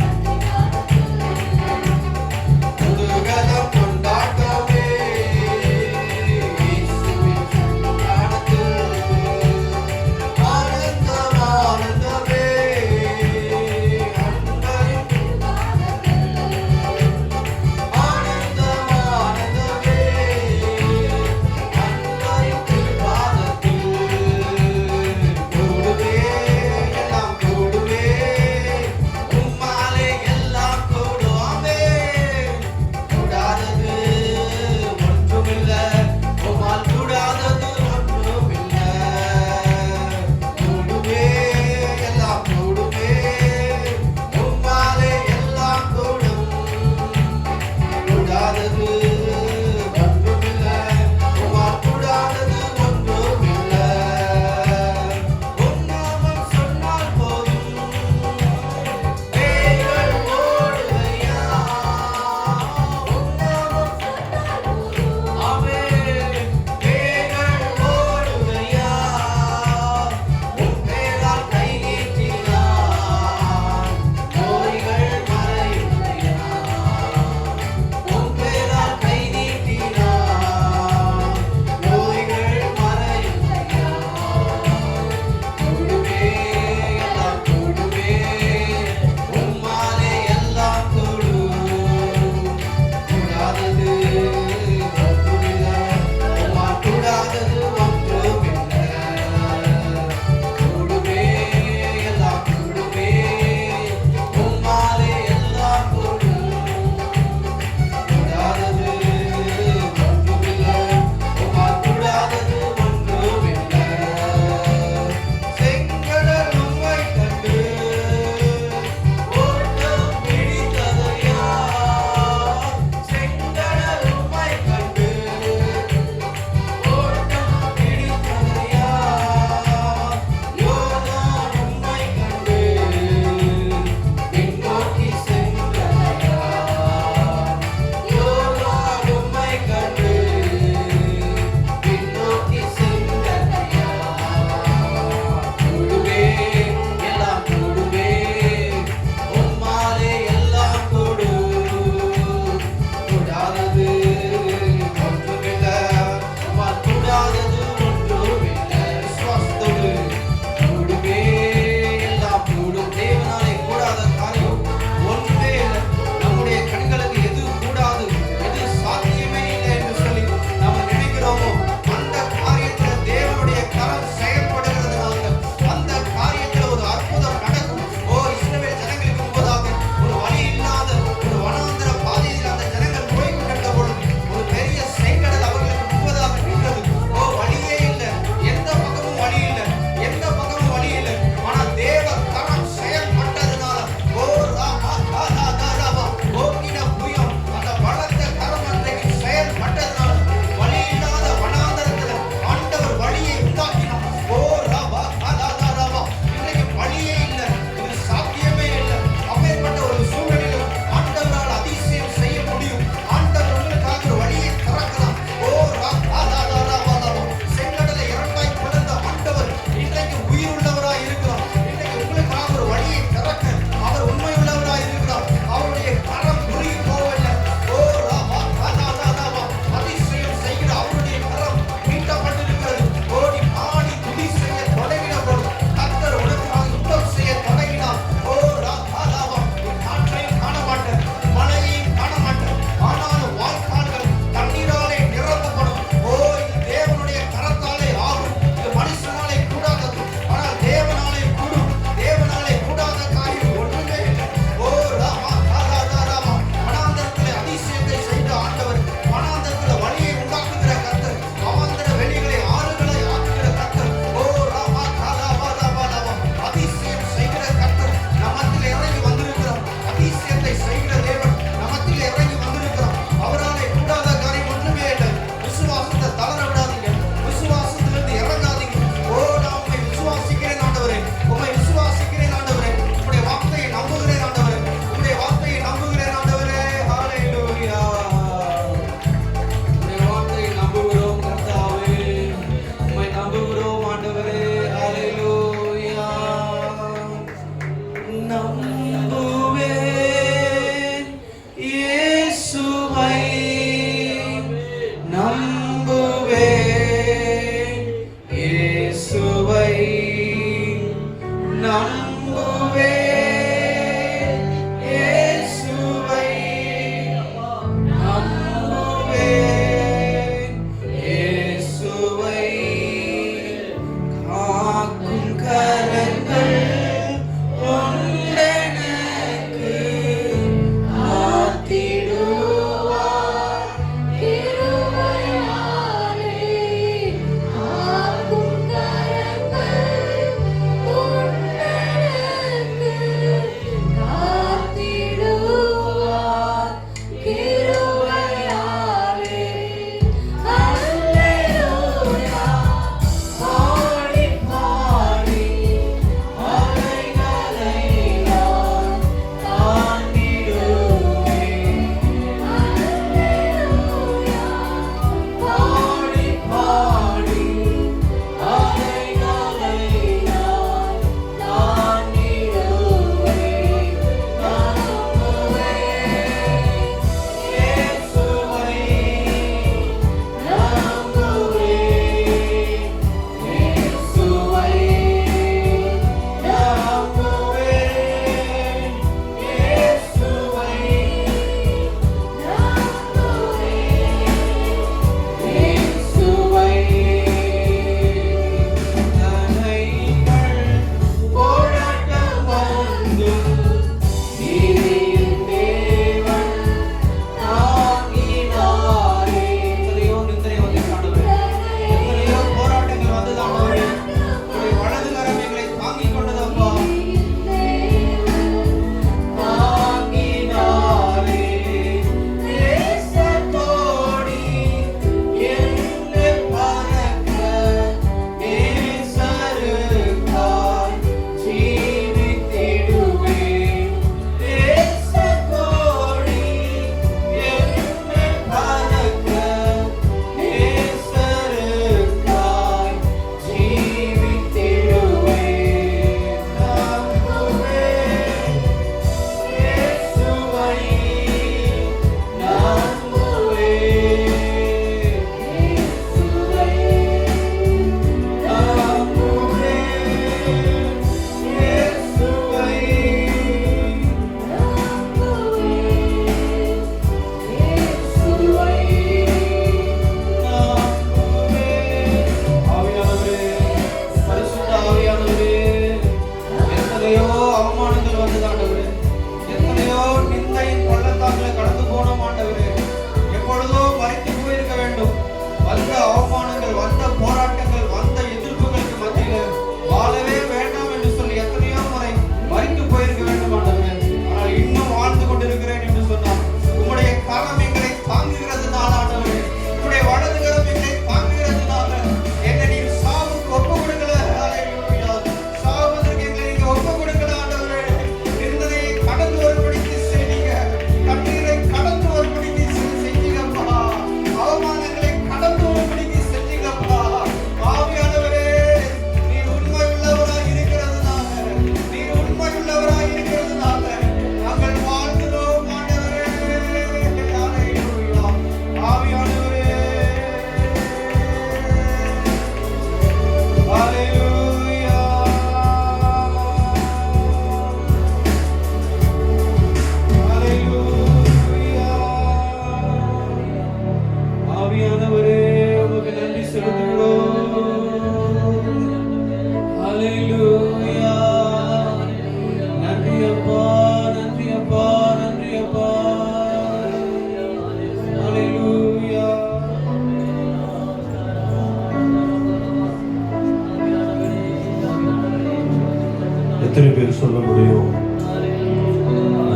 முடியும்.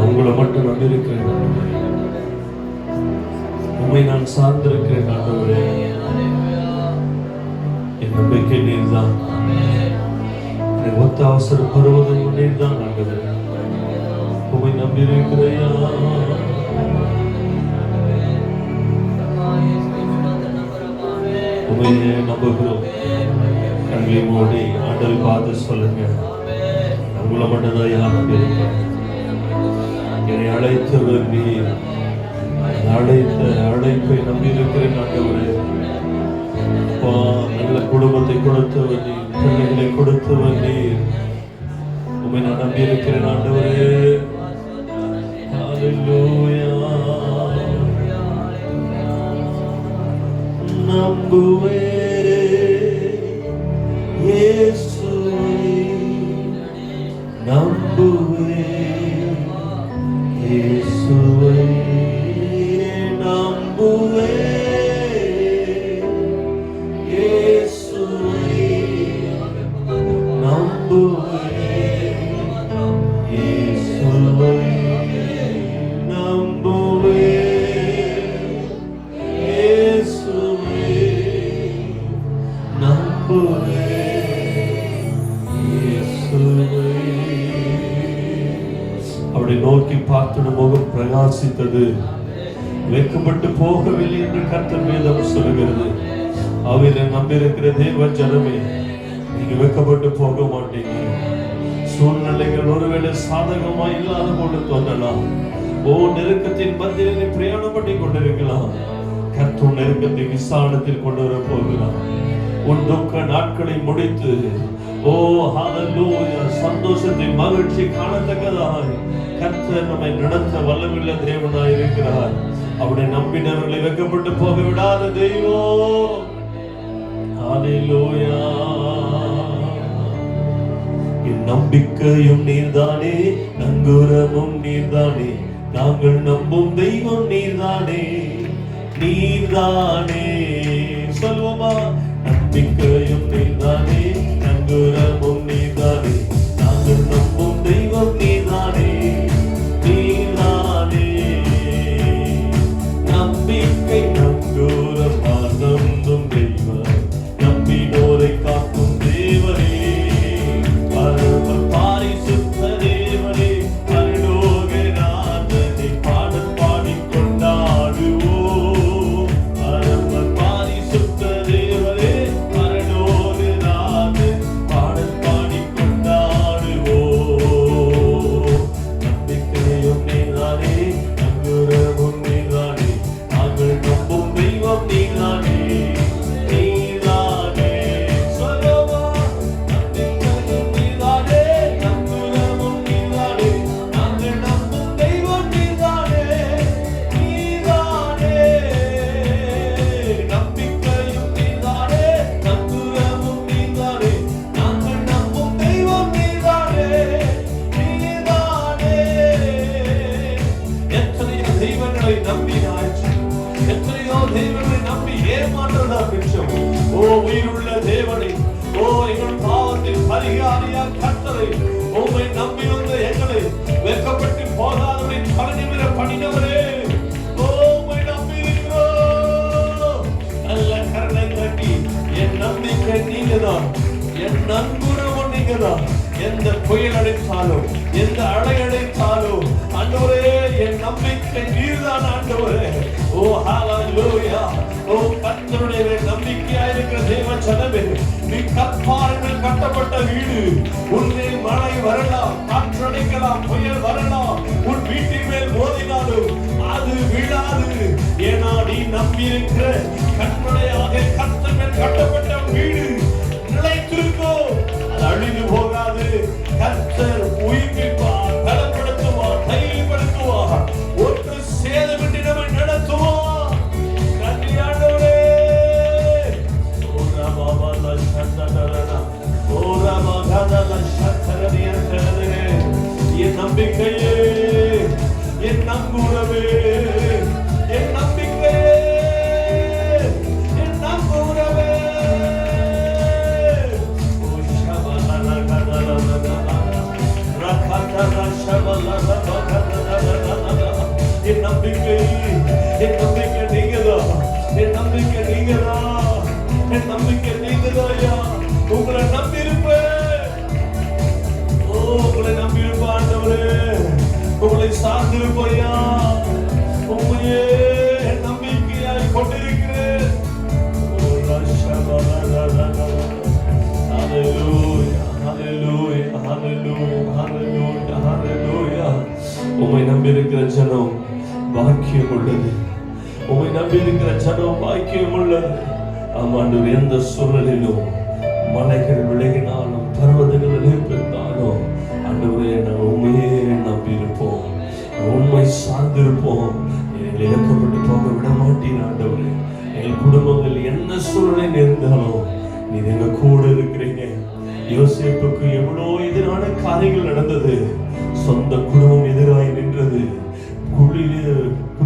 உங்களை மட்டும் நம்பி இருக்கிறேன் ஆண்டவரே. உம்மை நான் சார்ந்திருக்கிறேன் ஆண்டவரே. என் நம்பிக்கை நீர்தான். என் ஒத்த அவசர பருவதம் நீர்தான் ஆண்டவரே. உம்மை நம்பி இருக்கிறையா. உண்மையே நம்புகிறோம். கண்களை மூடி ஆண்டவரை பார்த்து சொல்லுங்க, உங்களை மட்டும்தான் யார் நம்பியிருக்கேன். என்னை அழைத்தவர் நீர். அழைப்பை நம்பியிருக்கிறேன் ஆண்டவரே. நல்ல குடும்பத்தை கொடுத்தவர் நீர், பிள்ளைகளை கொடுத்தவர் நீர். உண்மை நான் நம்பியிருக்கிறேன் ஆண்டவரே. ஹல்லேலூயா. நம்புவே இயேசுவை, நம்புவே இயேசுவை, நம்புவே இயேசுவை, நம்புவே இயேசுவை, நம்புவே அவரை நோக்கி பார்த்துட முகம் பிரகாசித்தது. வெட்கப்பட்டு போகவில்லை என்று கர்த்தர் வேதம் சொல்லுகிறது. அவரை நம்பியிருக்கிற தேவ ஜனமே, நீங்க வெட்கப்பட்டு போக மாட்டீங்க. சூழ்நிலைகள் ஒருவேளை சாதகமா இல்லாத போல தோன்றலாம். நெருக்கத்தின் மத்தியில் நீ பிரயாணம் பண்ணி கொண்டிருக்கலாம். கர்த்தர் நெருக்கத்தை விசாலத்தில் கொண்டு வர போகிறார். உன் துக்க நாட்களை முடித்து ஹல்லேலூயா சந்தோஷத்தை மகிழ்ச்சி காணத்தக்கதாக கர்த்தர் நம்மை நடத்த வல்லமுள்ள தேவனாய் இருக்கிறார். அவருடைய நம்பினவர்களை வெட்கப்பட்டு போக விடாத தெய்வம். ஹல்லேலூயா. என் நம்பிக்கையும் நீர்தானே, நங்கூரமும் நீர்தானே, நாங்கள் நம்பும் தெய்வம் நீர்தானே, நீர்தானே. சொல்லுவோமா? நம்பிக்கையும் நீர்தானே, நங்கூரமும் நீர்தானே, நாங்கள் நம்பும் தெய்வம் நீர்தானே, நீர்தானே. நம்பிக்கை நங்கூரம் நம்பும் தெய்வம், நம்பினோரை காக்கும் தேவனே, பரம பாரிசுத்த தேவனே, பரலோகநாதனை பாடல் பாடிக் கொண்டாடுவோம். பரம பாரிசுத்த தேவனே, பரலோகநாதன் பாடல் பாடிக் கொண்டாடுவோம். நம்பிக்கையும் நீதானே, நங்கூரமும் நீதானே, நாங்கள் நம்பும் தெய்வம் நீதானே, நீதானே. சொல்லுவா? நம்பிக்கையும் நீதானே, நங்கூரமும் நீதானே, நாங்கள் நம்பும் தெய்வம் நீதானே, நீதானே. நம்பிக்கையும் நீதானே, நங்கூரமும் நீதானே, நாங்கள் நம்பும் தெய்வம் நீதானே, நீதானே. எத்தனையோ தெய்வங்களை நம்பினாச்சு, எத்தனையோ தெய்வங்களை நம்பி ஏமாற்றதா மிச்சம். உயிருள்ள தேவனை, எங்கள் பாவத்தின் பரிகாரியா கர்த்தரை, உம்மை நம்பி வந்த எங்களை வெட்கப்பட்டு போகாதவரை தலைநிமிர பண்ணினவரே, உம்மை நம்பி இருக்கிறோம். நல்ல கருணை தட்டி என் நம்பிக்கை நீங்கதான், என் நங்கூரமும் நீங்கதான். எந்த புயல் அடைத்தாலும், எந்த அலை அடைத்தாலும், ஆண்டவரே என் நம்பிக்கை நீர்தான் ஆண்டவரே. ஹல்லேலூயா. கர்த்தருடைய நம்பிக்கையாய் இருக்கிற தேவ ஜனமே, நீ கற்பாறையில் கட்டப்பட்ட வீடு, உன்மேல் மழை வரலாம், காற்றடிக்கலாம், புயல் வரலாம், உன் வீட்டின் மேல் மோதினாலும் அது விழாது. ஏன்னா நீ நம்பியிருக்கிற கற்பனையாக கர்த்தர் மேல் கட்டப்பட்ட வீடு நிலைத்திருக்கும், அது அழிந்து போகாது. கர்த்தர் உயிர்ப்பிப்பார், பலப்படுத்துவார், தைரியப்படுத்துவார், ஒன்று சேதமின்றி நம்மை நடத்துவார். நன்றி ஆண்டவரே. என் நம்பிக்கையே, என் நங்கூரமே, என் நம்பிக்கையே, என் நங்கூரமே. ரக்கத சார்ந்திருப்பையா. உம்மையே நம்பிக்கையாய் கொண்டிருக்கிறேன். ஓ ரஷபலரரரர. ஹalleluya ஹalleluya ஹalleluya ஹalleluya ஹalleluya. உம்மை நம்பியிருக்கிற ஜனம் பாக்கியம் உள்ளது. உம்மை நம்பியிருக்கிற ஜனம் பாக்கியம் உள்ளது. ஆமாண்டவர், எந்த சூழலிலும் மலைகள் விலகினாலும் பர்வதங்கள் எழுப்பிருந்தாலும் ஆண்டவரே நாங்கள் உண்மையே நம்பியிருப்போம், உண்மை சார்ந்திருப்போம். எங்களை இழக்கப்பட்டு போக விட மாட்டீர் ஆண்டவரே. எங்கள் குடும்பங்கள் என்ன சூழ்நிலை இருந்தாலும் நீர் எங்க கூட இருக்கிறீங்க. யோசேப்புக்கு எவ்வளோ எதிரான காரியங்கள் நடந்தது. சொந்த குடும்பம் எதிராய் நின்றது. குழியிலே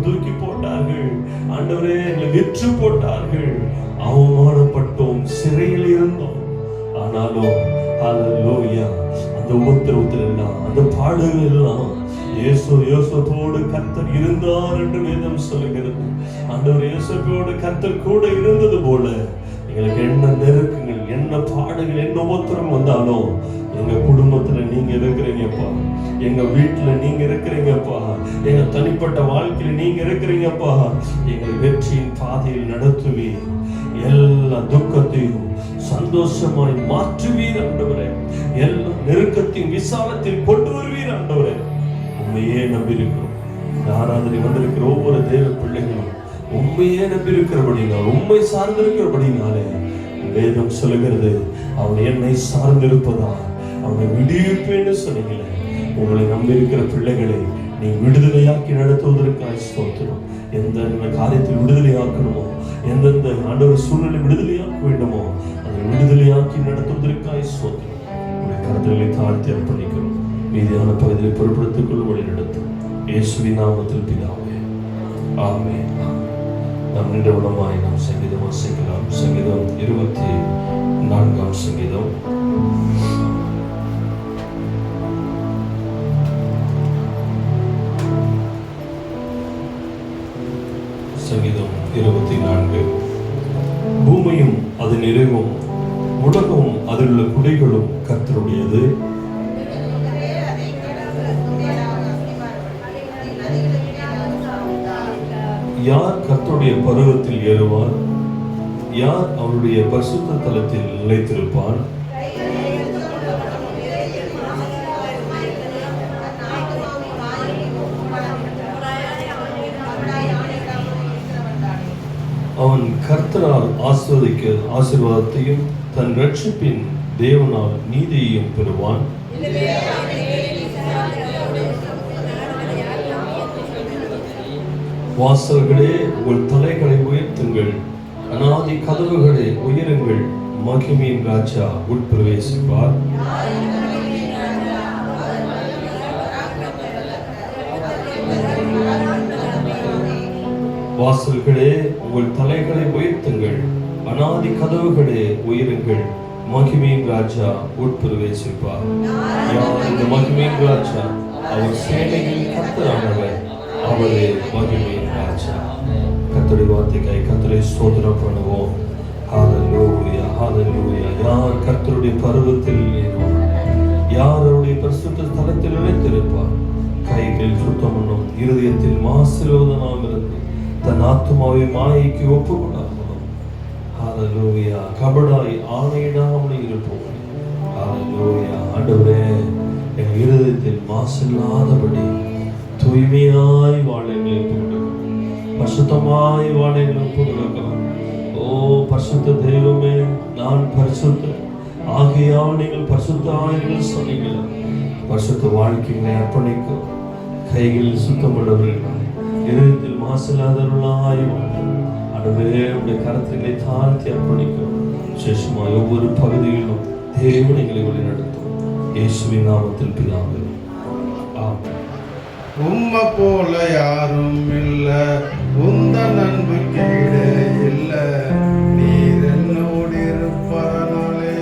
தூக்கி போட்டார்கள் ஆண்டவரே, எங்களை விற்று போட்டார்கள். அவமானப்பட்டோம், சிறையில் இருந்தோம். ஆனாலும் ஹalleluya, அந்த உபத்திரவத்தில் எல்லாம், அந்த பாடுகள் எல்லாம் யோசேப்போடு கர்த்தர் இருந்தார் என்று வேதம் சொல்லுகிறது. ஆண்டவர் யோசேப்போடு கர்த்தர் கூட இருந்தது போல எங்களுக்கு என்ன நெருக்கங்கள், என்ன பாடுகள், என்ன உபத்திரம் வந்தாலும் எங்க குடும்பத்துல நீங்க இருக்கிறீங்கப்பா, எங்க வீட்டுல நீங்க இருக்கிறீங்கப்பா, எங்க தனிப்பட்ட வாழ்க்கையில நீங்க இருக்கிறீங்கப்பா. எங்களை வெற்றியின் பாதையில் நடத்துவீர். எல்லா துக்கத்தையும் சந்தோஷமாய் மாற்றுவீர் ஆண்டவரே. எல்லா நெருக்கத்தையும் விசாலத்தில் கொண்டு வருவீர் ஆண்டவரே. உண்மையே நம்பியிருக்கிறோம். இந்த ஆராதனை வந்திருக்கிற ஒவ்வொரு தேவ பிள்ளைகளும் உண்மையே நம்பியிருக்கிறபடினால், உண்மை சார்ந்திருக்கிறபடினாலே வேதம் சொல்லுகிறது, அவன் என்னை சார்ந்திருப்பதா அவனை விடுவிப்பேன்னு சொன்னீங்களே. உங்களை நம்பியிருக்கிற பிள்ளைகளை நீ விடுதலையாக்கி நடத்துவதற்காக ஸ்தோத்திரம். எந்த காரியத்தில் விடுதலையாக்கணுமோ, எந்தெந்த ஆண்டவர் சூழ்நிலை விடுதலையாக்க வேண்டுமோ அதை விடுதலையாக்கி நடத்துவதற்காக ஸ்தோத்திரம். உடைய கருத்துக்களை தாழ்த்தி அர்ப்பணிக்கிறோம். மீதியான பகுதியை பொருட்படுத்திக் வழி நடத்தும் இயேசுவின் நாமத்தில் பிதாவே, ஆமென். நாம் நின்றவுடமாய் நாம் சங்கீதம் வாசிக்கலாம். சங்கீதம் 24ஆம் சங்கீதம். சங்கீதம் 24. பூமியும் அதன் நிறைவும் உலகமும் அதில் உள்ள குடிகளும் கர்த்தருடையது. யார் கர்த்தருடைய பர்வதத்தில் ஏறுவார்? யார் அவருடைய பரிசுத்த தலத்தில் நிலைத்திருப்பான்? அவன் கர்த்தரால் ஆசீர்வாதத்தையும் தன் ரட்சிப்பின் தேவனால் நீதியையும் பெறுவான். வாசல்களே, உங்கள் தலைகளை உயர்த்துங்கள், அநாதி கதவுகளே உயருங்கள், மகிமையின் ராஜா உட்பிரவேசிப்பார். வாசல்களே, உங்கள் தலைகளை உயர்த்துங்கள், அநாதி கதவுகளே உயருங்கள், மகிமையின் ராஜா உட்பிரவேசிப்பார். யார் இந்த மகிமையின் ராஜா? அவர் சேனையின் கர்த்தரானவர், அவரே மகிமையின் ராஜா. கர்த்தருடைய வார்த்தைக்காய் கர்த்தரை ஸ்தோத்திரம் பண்ணுவோம். ஹalleluya ஹalleluya. யார் கர்த்தருடைய பர்வதத்தில் ஏறுவார்? யார் அவருடைய பரிசுத்த ஸ்தலத்தில் நிலைத்திருப்பார்? கைகளில் சுத்தமனும் இருதயத்தில் மாசீர்வாதமாம் இருந்து தன் ஆத்துமாவை மாயைக்கு ஒப்புக்கொடாமலும் ஹalleluya கபடாய் ஆணையிடாமல் இருப்போம். ஹalleluya. ஆண்டவரே, எங்கள் இருதயத்தில் மாசில்லாதபடி தூய்மையாய் வாழ எங்களுக்கு கொடுக்கணும், பரிசுத்தமாய் வாழ எங்களுக்கு கொடுக்கணும். ஓ பரிசுத்த தெய்வமே, நான் பரிசுத்த ஆகையால் நீங்கள் பரிசுத்தமாய் சொன்னீங்களா? பரிசுத்த வாழ்க்கைகளை அர்ப்பணிக்கும், கைகளில் சுத்தமுள்ளவர்கள், இதயத்தில் மாசில்லாதவர்களாய் வாழ ஆண்டவரே உடைய கருத்துக்களை தாழ்த்தி அர்ப்பணிக்கும். விசேஷமாய் ஒவ்வொரு பகுதியிலும் தேவன் எங்களை வழிநடத்தும். இயேசுவின் நாமத்தில் பிதாவே, ஆமென். உம்மை போல யாரும் இல்ல, உந்தன் அன்புக்கு ஈடே இல்ல. நீர் என்னோடு இருப்பதனாலே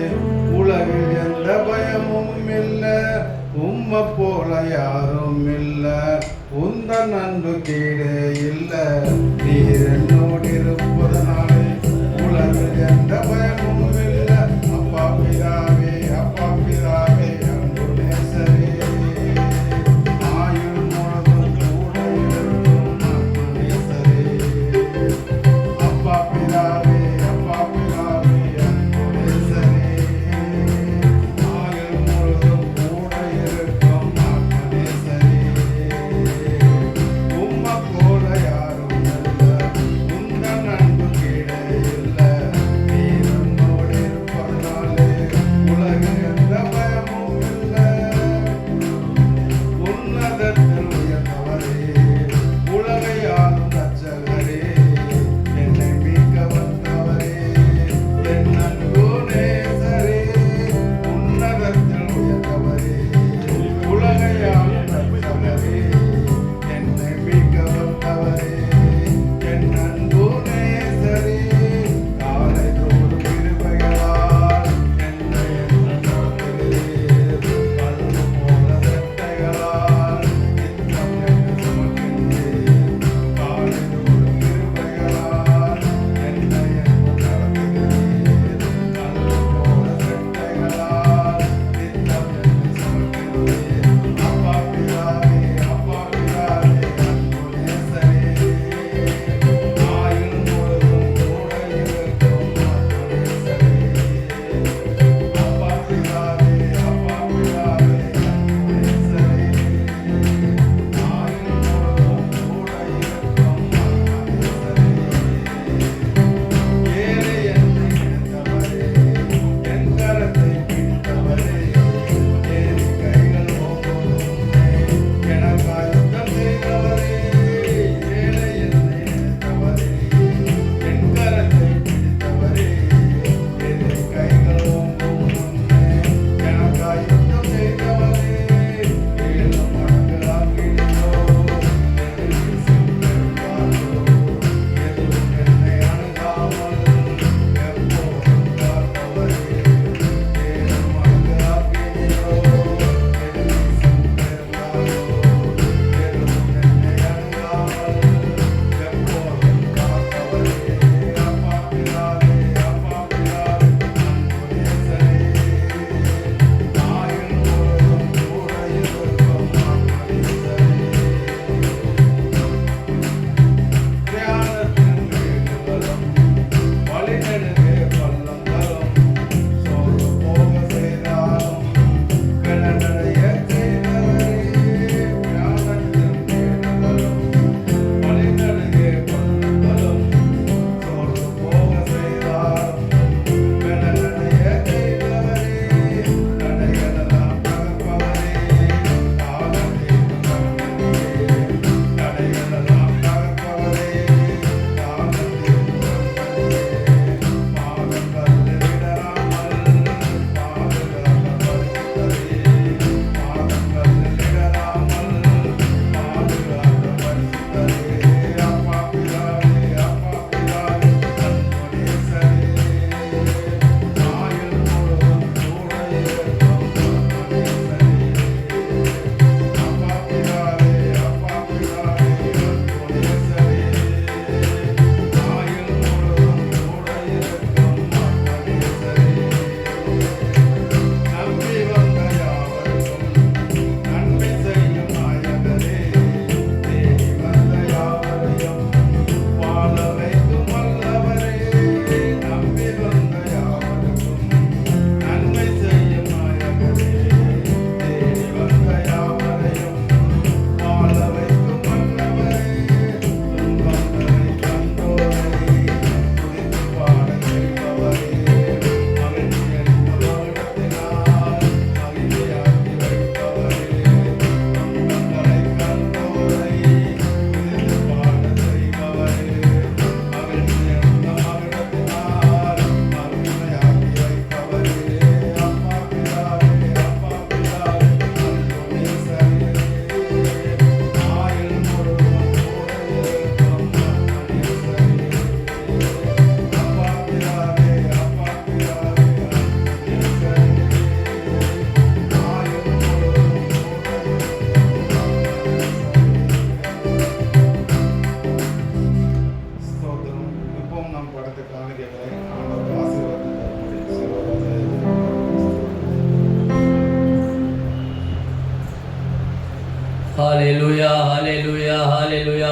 உலகில் எந்த பயமும் இல்ல. உம்மை போல யாரும் இல்ல, உந்தன் அன்புக்கு ஈடே இல்ல. நீர் என்னோடு இருப்பதனாலே உலகில் எந்த பயமும் இல்ல. அப்பா பிதாவே, அப்பா பிதாவே, அன்பு நேசரே,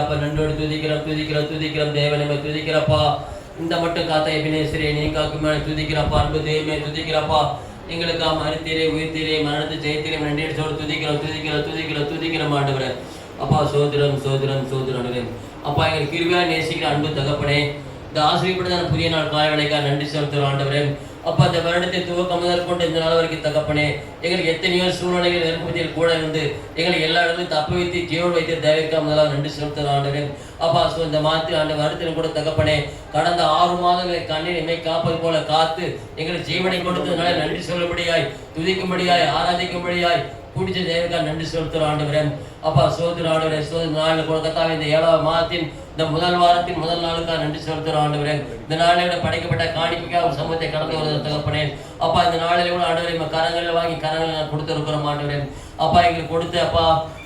அப்பா நன்றோடு துதிக்கிறோம் தேவனை துதிக்கிறப்பா. இந்த மட்டும் காத்த எபினேசரே நீ காக்குமே துதிக்கிறப்பா. அன்பு தெய்வமே துதிக்கிறப்பா. எங்களுக்கு மறுத்தீரே உயிர்த்தீரே மரணத்தை ஜெயத்தீரே நன்றி சொல்லி துதிக்கிறோம் ஆண்டவரே. அப்பா சோதரம் அப்பா எங்களுக்கு கிருபையா நேசிக்கிற அன்பு தகப்பனே, இந்த ஆசிரியப்பட்ட புதிய நாள் காலை வேலைக்காக நன்றி செலுத்துகிறோம் ஆண்டவரே. அப்பா இந்த வருடத்தை துவக்கம் முதல் கொண்டு இந்த நாள் வரைக்கும் தகப்பனே, எங்களுக்கு எத்தனையோ சூழ்நிலைகள் நெருக்கத்தில் கூட இருந்து எங்களை எல்லா இடத்துலையும் தப்பு வைத்து ஜீவன் வைத்து தேவைக்கா முதலாக நன்றி செலுத்துகிறோம் ஆண்டவரே. அப்பா இந்த மாத்து ஆண்டு வருடத்திலும் கூட தகப்பனே, கடந்த 6 மாதங்களை கண்ணீர் இமை காப்பது போல காத்து எங்களை ஜீவனை கொடுத்ததுனால நன்றி சொல்லும்படியாய் துதிக்கும்படியாய் ஆராதிக்கும்படியாய் பிடிச்ச தேவக்கா நன்றி செலுத்துகிறோம் ஆண்டவரே. அப்பா சோதர ஆண்டவரே, சோதர நாளில் கூட கத்தாவே இந்த 7ஆம் மாதத்தின் இந்த முதல் வாரத்தின் முதல் நாளுக்காக நன்றி செலுத்துகிறோம் ஆண்டவரே. இந்த நாளில் படைக்கப்பட்ட காணிக்கைக்காக ஒரு சமூகத்தை கடந்து வருவது தகப்பனே. அப்பா இந்த நாளில் கூட ஆண்டவரே கரங்களில் வாங்கி கரங்களை நான் கொடுத்துருக்கிறோம் ஆண்டவரே. அப்பா எங்களுக்கு கொடுத்து அப்பா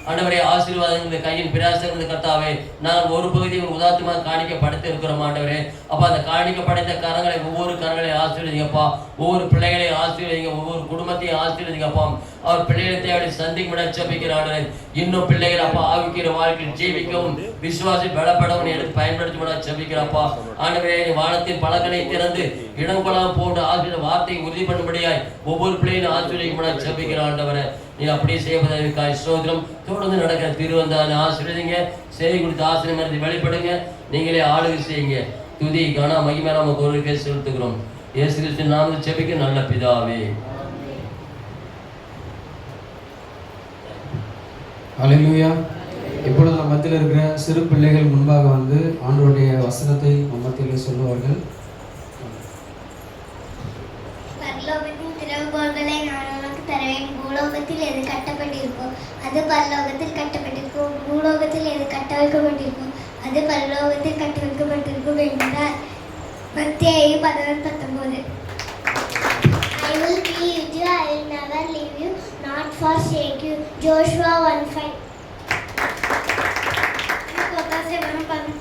ஆண்டவரே ஆசீர்வாதம் இந்த கையின் பிரயாசம் கர்த்தாவே, நாங்கள் ஒரு பகுதியில் உதாரணமாக காணிக்க படைத்து இருக்கிறோம் ஆண்டவரே. அப்பா அந்த காணிக்க படைத்த கரங்களை ஒவ்வொரு கரங்களையும் ஆசீர்வதிங்கப்பா. ஒவ்வொரு பிள்ளைகளையும் ஆசீர்வதிங்க, ஒவ்வொரு குடும்பத்தையும் ஆசீர்வதிங்கப்பா. அவர் பிள்ளைகளை தேவை சந்திக்க ஜெபிக்கிறானே. இன்னும் பிள்ளைகள் அப்பா ஆவிக்கிற வாழ்க்கையில் ஜீவிக்கவும் விசுவாசி பலப்படவும் எடுத்து பயன்படுத்தி ஜெபிக்கிறப்பா. ஆண்டவரே வானத்தின் பழங்களை திறந்து இடம் கொள்ளாமல் போன்ற ஆசிரியர் வார்த்தையை உறுதி பண்ணும்படியாய் ஒவ்வொரு பிள்ளையும் ஆசீர்வதிக்க ஜெபிக்கிற ஆண்டவரை நீ அப்படியே செய்வதற்காக சோதரம் தொடர்ந்து நடக்கிற திருவந்தான ஆசீர்வதிங்க. செய்தி கொடுத்த ஆசீர்வாதத்தை வெளிப்படுங்க. நீங்களே ஆளுகை செய்யுங்க. துதி கன மகிமை நம்ம கோரிக்கை செலுத்துகிறோம். இயேசு கிறிஸ்து நாமத்தில் ஜெபிக்க நல்ல பிதாவே. அல்லேலூயா. இப்பொழுது நம்ம மத்தியில் இருக்கிற சிறு பிள்ளைகள் முன்பாக வந்து ஆண்டவருடைய வசனத்தை நம்ம மத்தியில் சொல்லுவார்கள். பரலோகத்தின் திறவுகோல்களை நான் உனக்கு தருவேன். பூலோகத்தில் எது கட்டப்பட்டிருக்கோ அது பரலோகத்தில் கட்டப்பட்டிருக்கும். பூலோகத்தில் எது கட்ட வைக்கப்பட்டிருக்கும் அது பரலோகத்தில் கட்ட வைக்கப்பட்டிருக்கும் என்றார். மத்தேயு 11:19. I will be with you, I will never leave you, not forsake you. Joshua 1:5.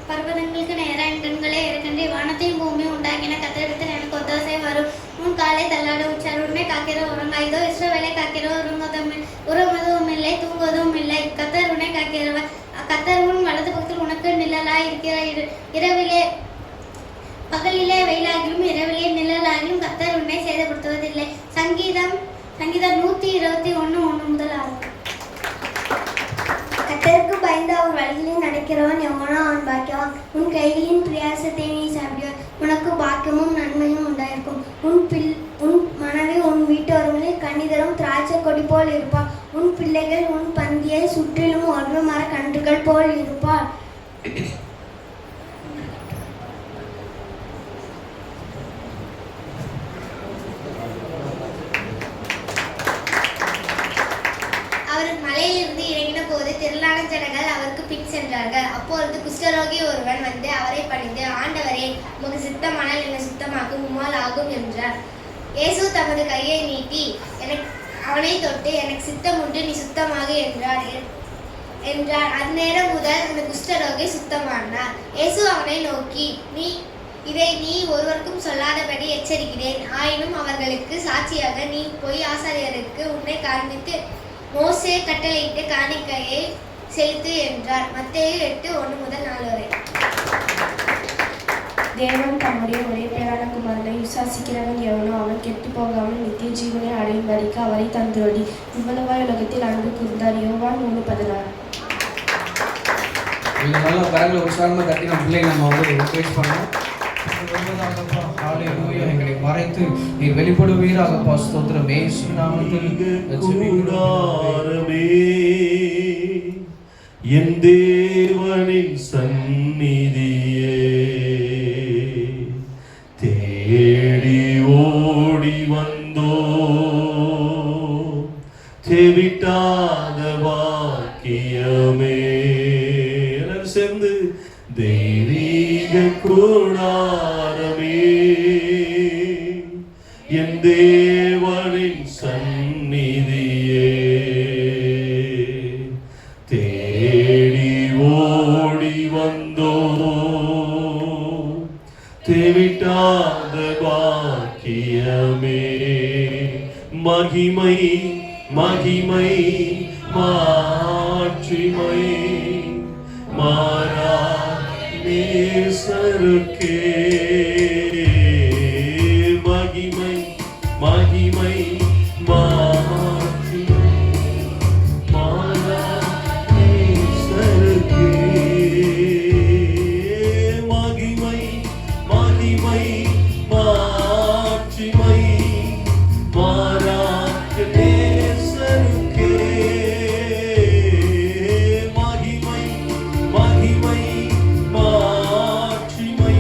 பர்வதங்களுக்கு நேராக என் கண்களே இருக்கின்ற வானத்தையும் பூமியும் உண்டாக்கின கத்திரத்தில் எனக்கு ஒத்தாசை வரும். உன் காலை தள்ளாட உச்சார் உன்னை காக்கிற உறங்காயுதோ இஸ்ரவேலை காக்கிற உறங்குவதும் இல்லை தூங்குவதும் இல்லை. கத்தர் உன்னை காக்கிறவர். கத்தர் உன் வலது பக்கத்தில் உனக்கு நிழலாய் இருக்கிற. இரவிலே பகலிலே வெயிலாகிலும் இரவிலே நிழலாகிலும் கத்தர் உன்னை சேதப்படுத்துவதில்லை. சங்கீதம் 121:1-6. கத்தருக்கு பயந்து அவர் வழிகளில் நடக்கிறவன் எவனோ அவன் பாக்கியவான். உன் கைகளின் பிரயாசத்தை நீ சாப்பிடுவாய். உனக்கு பாக்கியமும் நன்மையும் உண்டாயிருக்கும். உன் மனைவி உன் வீட்டோரங்களில் கனிதரும் திராட்சை கொடி போல் இருப்பாள். உன் பிள்ளைகள் உன் பந்தியை சுற்றிலும் ஒன்று மர கன்றுகள் போல் இருப்பாள். மலையிலிருந்து இறங்கின போது திரளான ஜனங்கள் அவருக்கு பின் சென்றார்கள். அப்பொழுது குஷ்டரோகி ஒருவன் வந்து அவரை பணிந்து, ஆண்டவரே, உமக்கு சித்தமானால் என்னை சுத்தமாக்கும், உம்மால் ஆகும் என்றார். இயேசு தமது கையை நீட்டி அவனை தொட்டு, எனக்கு சித்தம் உண்டு, நீ சுத்தமாக என்றார். அந்நேரம் முதல் அந்த குஷ்டரோகி சுத்தமானார். இயேசு அவனை நோக்கி, இதை நீ ஒருவருக்கும் சொல்லாதபடி எச்சரிக்கிறேன். ஆயினும் அவர்களுக்கு சாட்சியாக நீ போய் ஆசாரியருக்கு உன்னை காண்பித்து மோசே கட்டளையிட்டு காணிக்கையை செலுத்து என்றார். மத்தேயு 8:1-4. தேவன் தம்முடைய ஒரே பேரான குமாரனை விசுவாசிக்கிறவன் எவனோ அவன் கெட்டு போகாமல் நித்திய ஜீவனை அடையும்படிக்கு அவரை தந்தோடி இவ்வளவாய் உலகத்தில் அன்பு கூர்ந்தார். யோவான் 3:16. நல்ல கரங்களை உற்சாகமாக தட்டி நம்ம பிள்ளைங்க நம்ம வந்து என்கரேஜ் பண்ணோம். எங்களை மறைத்து நீர் வெளிப்படுவீராகப்பா. ஸ்தோத்திரம். இயேசு நாமத்தில் கூடாரமே என் தேவனின் சந்நிதியே தேடி ஓடி வந்தோ தேவிட்டாத வாக்கியமே சேர்ந்து தெய்வீக கூடாரமே என் தேவனின் சந்நிதியே தேடி ஓடி வந்தோ தேவிட்டாத பாக்கியமே. மகிமை மகிமை மாட்சிமை மாறா நேசருக்கே மகிமை மகிமை மாட்சி மாறா நேசருக்கே மகிமை மகிமை மாட்சிமை மாறா நேசருக்கே மகிமை மகிமை மாட்சிமை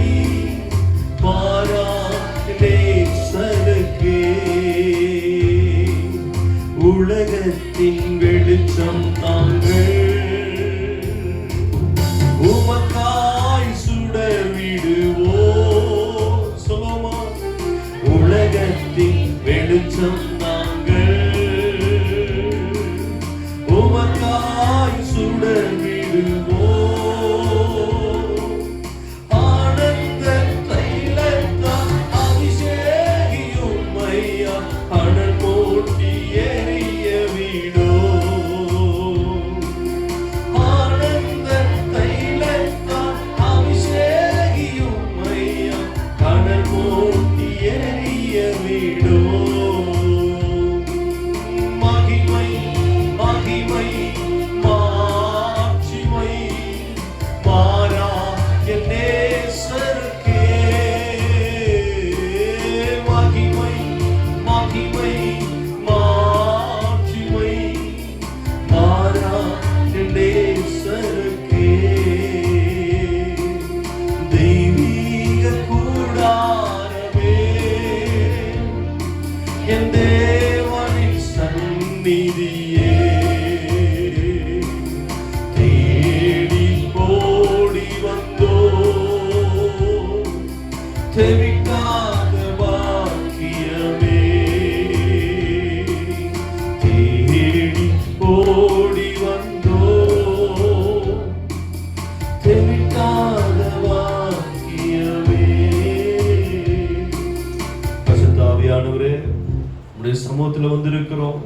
மாறா நேசருக்கே உலகத்தின் வெளிச்சம் நாங்கள் உமக்காய் சுடர்விடுவோ சொல்லுமா உலகத்தின் வெளிச்சம் நாங்கள் உமக்காய் சுடர்விடுவோ ஆனந்த தைலத்தால் அபிஷேகியும் ஐயா அனல் மூட்டி எரிய விடோ ஆனந்த தைலத்தால் அபிஷேகியும் ஐயா அனல் மூட்டி எரிய விடோ மகிமை மகிமை மாட்சிமை மாறா என் நேசருக்கே மகிமை மகிமை மாட்சிமை மாறா என் நேசருக்கே தெய்வீக கூடாரமே என் தேவனின் சந்நிதியே தேடி ஓடி வந்தோ தெவிக்காத பாக்கியமே தேடி ஓடி வந்தோ தெவிக்காத பாக்கியமே பரிசுத்த ஆவியானவரே உம்முடைய சமூகத்தில் வந்திருக்கிறோம்.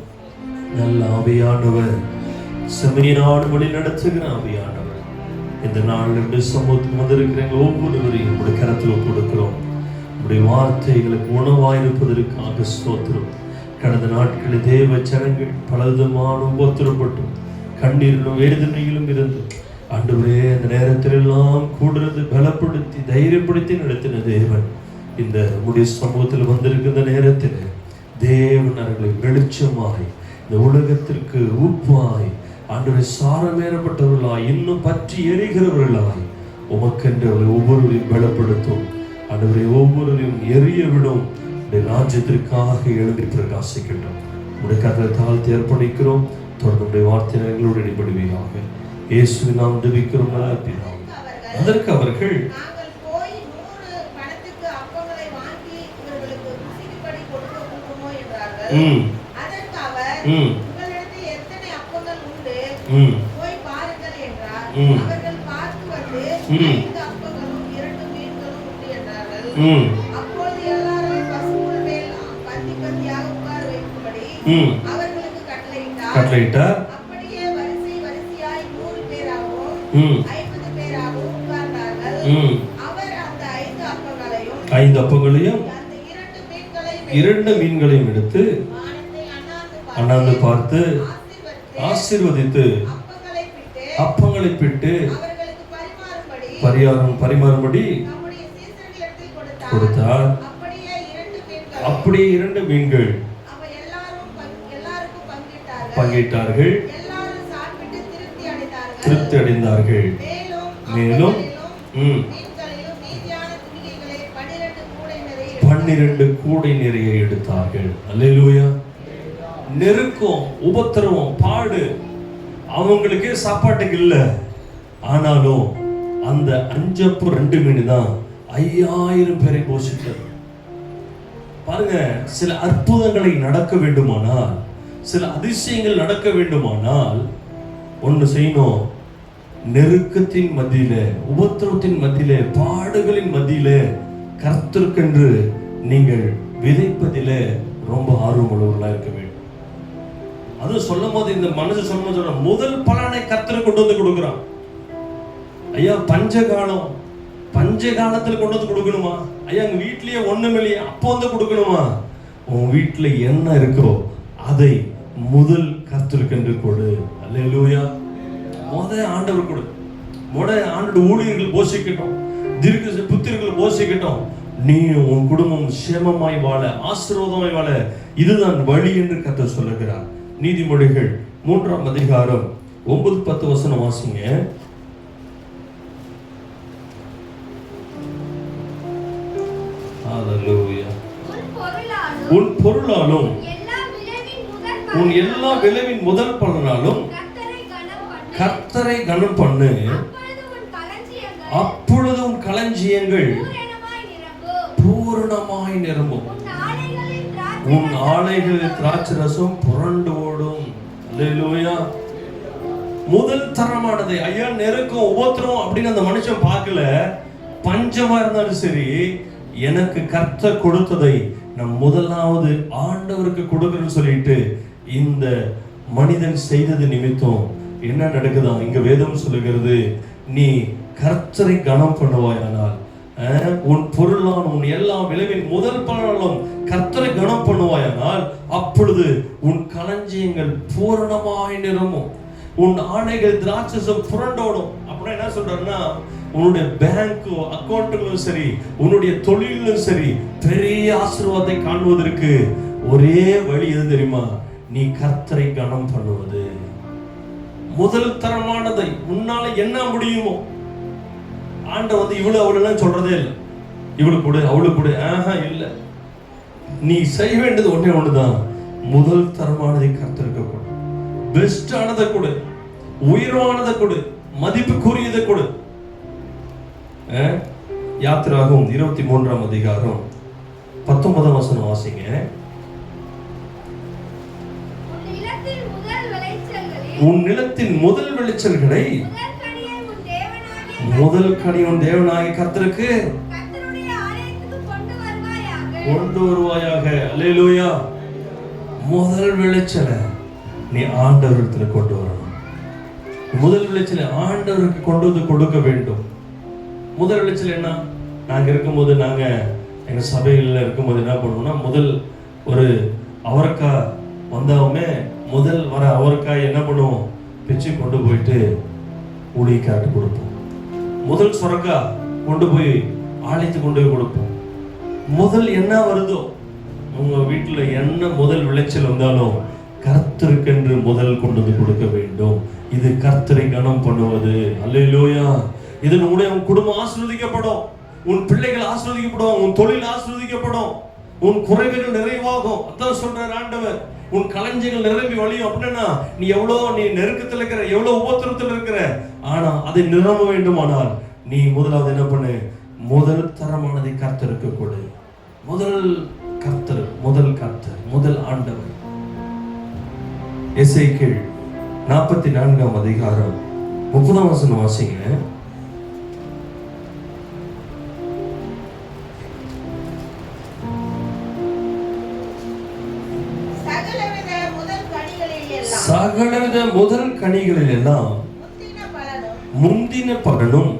நல்ல ஆவியானவர் செம்மையினாடு வழி நடத்துகிற ஆவியானவர் இந்த நாள் என்னுடைய சமூகத்துக்கு வந்திருக்கிற எங்கள் ஒவ்வொருவரையும் உங்களுடைய கரத்தில் கொடுக்கிறோம். உங்களுடைய வார்த்தைகளுக்கு உணவாயிருப்பதற்காக ஸ்தோத்திரம். கடந்த நாட்களில் தேவ ஜனங்கள் பலவிதமான உபத்திரப்பட்டும் கண்ணீரிலும் வேதனையிலும் இருந்து ஆண்டவரே அந்த நேரத்தில் எல்லாம் கூடுறது பலப்படுத்தி தைரியப்படுத்தி நடத்தின தேவன் இந்த உடைய சமூகத்தில் வந்திருக்கிற நேரத்தில் தேவன் அவர்களை வெளிச்சமாய் இந்த உலகத்திற்கு உப்பாய் ஆண்டவரை சாரமேறப்பட்டவர்களாய் இன்னும் பற்றி எரிகிறவர்களாய் உமக்கென்று அவர்களை ஒவ்வொருவரையும் பலப்படுத்தும். ஆண்டவரை ஒவ்வொருவரையும் எரிய விடும். ராஜ்யத்திற்காக எழுதி பிரகாசிக்கட்டும். உடைய கருத்தை தாழ்த்தி அர்ப்பணிக்கிறோம். தொடர்ந்து வார்த்தை எங்களோடு இடைபடுவீராக. இயேசுவின் நாம் ஜெபிக்கிறோம் நல்ல பிதாவே. அதற்கு அவர்கள் நாங்கள் போய் 100 பணத்துக்கு அப்பங்களை வாங்கி இவர்களுக்கு ருசிக்கும்படி கொடுக்க கூடுமோ என்றார்கள். அதற்கு அவர் உங்களிடத்தில் எத்தனை அப்பங்கள் உண்டு போய் பாருங்கள் என்றார். அவர்கள் பார்த்து வந்து 5 அப்பங்களும் 2 மீன்களும் உண்டு என்றார்கள். அப்பொழுது எல்லாரும் பசும்புல் மேல் பந்தி பந்தியாக உட்கார வைக்கும்படி அவர்களுக்கு கட்டளையிட்டார். அப்படியே வரிசை வரிசையாய் 100 பேராகவும் 50 பேராகவும் உட்கார்ந்தார்கள். அவர் அந்த 5 அப்பங்களையும் அந்த 2 மீன்களையும் எடுத்து அண்ணாந்து பார்த்து ஆசீர்வதித்து அப்பங்களை பிட்டு பரிமாறும்படி கொடுத்தார். அப்படியே 2 மீன்கள் பங்கிட்டார்கள். திருப்தி அடைந்தார்கள். மேலும் 12 கூடை நிறைய எடுத்தார்கள். அல்லேலூயா. நெருக்கம், உபத்திரவம், பாடு அவங்களுக்கே சாப்பாட்டுக்கு இல்லை. ஆனாலும் அந்த 5 அப்பம் 2 மீன் தான் 5000 பேரை போஷித்தது. பாருங்க, சில அற்புதங்களை நடக்க வேண்டுமானால், சில அதிசயங்கள் நடக்க வேண்டுமானால் ஒன்று செய்யணும். நெருக்கத்தின் மத்தியில, உபத்திரவத்தின் மத்தியில, பாடுகளின் மத்தியில கர்த்தருக்கென்று நீங்கள் விதைப்பதில ரொம்ப ஆர்வமுள்ளவர்களாக இருக்க வேண்டும். அது சொல்லும் போது இந்த மனசு சொல்லும் போது முதல் பலனை கர்த்தர் கொண்டு வந்து கொடுக்குறான். ஐயா, பஞ்சகாலம் பஞ்ச காலத்துல கொண்டு வந்து கொடுக்கணுமா? ஐயா எங்க வீட்லயே ஒண்ணும் இல்லையே, அப்போ வந்து கொடுக்கணுமா? உன் வீட்டுல என்ன இருக்கோ அதை முதல் கர்த்தருக்கு கொடு. அல்லேலூயா. ஆண்டவர் கொடு. ஆண்டோட ஊழியர்கள் போஷிக்கட்டும், தீர்க்க புத்திரர்கள் போஷிக்கட்டும். நீ உன் குடும்பம் சேமமாய் வாழ, ஆசீர்வாதமாய் வாழ இதுதான் வழி என்று கர்த்தர் சொல்லுகிறார். நீதிமொழிகள் 3ஆம் அதிகாரம் 9-10 வசனம் வாசிங்க. ஹalleluya. உன் பொருளாலும் உன் எல்லா விளைவின் முதல் பலனாலும் கர்த்தரை கனம் பண்ணு, அப்பொழுது உன் களஞ்சியங்கள் பூரணமாய் நிரம்பும், உன் ஆலைகளில் திராட்சை ரசம் புரண்டு ஓடும். அல்லேலூயா. முதல் தரமானது. ஐயா நெருக்கம் உபத்திரம் அப்படின்னு அந்த மனுஷன் பார்க்கல. பஞ்சமா இருந்தாலும் சரி, எனக்கு கர்த்தர் கொடுத்ததை நான் முதலாவது ஆண்டவருக்கு கொடுக்கிறேன்னு சொல்லிட்டு இந்த மனிதன் செய்தது நிமித்தம் என்ன நடக்குதா? இங்க வேதம் சொல்லுகிறது, நீ கர்த்தரை கனம் பண்ணுவாயானால், உன் பொருளான உன் எல்லா விளைவின் முதல் பலனாலும் கர்த்தரை கனம் பண்ணுவாயானால், அப்பொழுது உன் களஞ்சியங்கள் பூரணமாய் நிரம்பும், உன் ஆணைகள் திராட்சசம் புரண்டோடும். அப்படின்னா என்ன சொல்றாருன்னா, உன்னுடைய பேங்க் அக்கௌண்ட்களும் சரி, உன்னுடைய தொழிலும் சரி, பெரிய ஆசீர்வாதத்தை காண்பதற்கு ஒரே வழி எது தெரியுமா? நீ கர்த்தரை கனம் பண்ணுவது. முதல் தரமானதை உன்னால என்ன முடியுமோ, ஆண்டவர் வந்து இவ்வளவு அவ்வளவு சொல்றதே இல்லை, இவ்வளவு கொடு அவ்வளவு கொடு, இல்ல. நீ செய்ய வேண்டியது ஒன்னே ஒண்ணுதான், முதல் தரமானதை கர்த்தருக்கு கொடு, பெஸ்டானதை கொடு, உயர்வானதை கொடு, மதிப்புக்குரியதை கொடு. யாத்திராகமம் 23ஆம் அதிகாரம் 19ஆம் வசனம் வாசிங்க. உன் நிலத்தின் முதல் விளைச்சல்களை முதல் கனி உன் தேவனாகிய கர்த்தருக்கு கொண்டு வருவாயாக. அல்லேலூயா. முதல் விளைச்சலை நீ ஆண்டவரிடத்துல கொண்டு வரணும். முதல் விளைச்சலை ஆண்டவருக்கு கொண்டு வந்து கொடுக்க வேண்டும். முதல் விளைச்சல் என்ன? நாங்க இருக்கும்போது, நாங்க எங்க சபைகளில் இருக்கும்போது என்ன பண்ணுவோம்னா, முதல் ஒரு அவரைக்காய் வந்தவுமே முதல் வர அவரைக்காய் என்ன பண்ணுவோம்? பிச்சு கொண்டு போயிட்டு ஊழியக்காட்டு கொடுப்போம். முதல் சுரக்காய் கொண்டு போய் ஆலயத்துக்கு கொண்டு போய் கொடுப்போம். முதல் என்ன வருதோ, உங்க வீட்டுல என்ன முதல் விளைச்சல் வந்தாலும் கர்த்தருக்கென்று முதல் கொண்டு வந்து கொடுக்க வேண்டும். இது கர்த்தரை கனம் பண்ணுவது. அல்லேலூயா. இதன் மூலம் உன் குடும்பம் ஆசீர்வதிக்கப்படும், உன் பிள்ளைகள் ஆசீர்வதிக்கப்படும், உன் தொழில் ஆசீர்வதிக்கப்படும், உன் குறைவுகள் நிறைவாகும். அதான் சொல்றார் ஆண்டவர், உன் களஞ்சியங்கள் நிரம்பி வழியும். அப்படின்னா நீ நெருக்கத்தில் இருக்கிற, எவ்வளவு உபத்திரத்தில் இருக்கிற, ஆனா அதை நிரம்ப வேண்டுமானால் நீ முதலாவது என்ன பண்ணு? முதல் தரமானதை கர்த்தருக்கு கொடு. முதல் கர்த்தர், முதல் ஆண்டவர். எசேக்கியேல் 44ஆம் அதிகாரம் 30ஆம் வசனம் வாசிங்க. சகலவித முதல் கனிகளில் எல்லாம் முந்தின பலனும்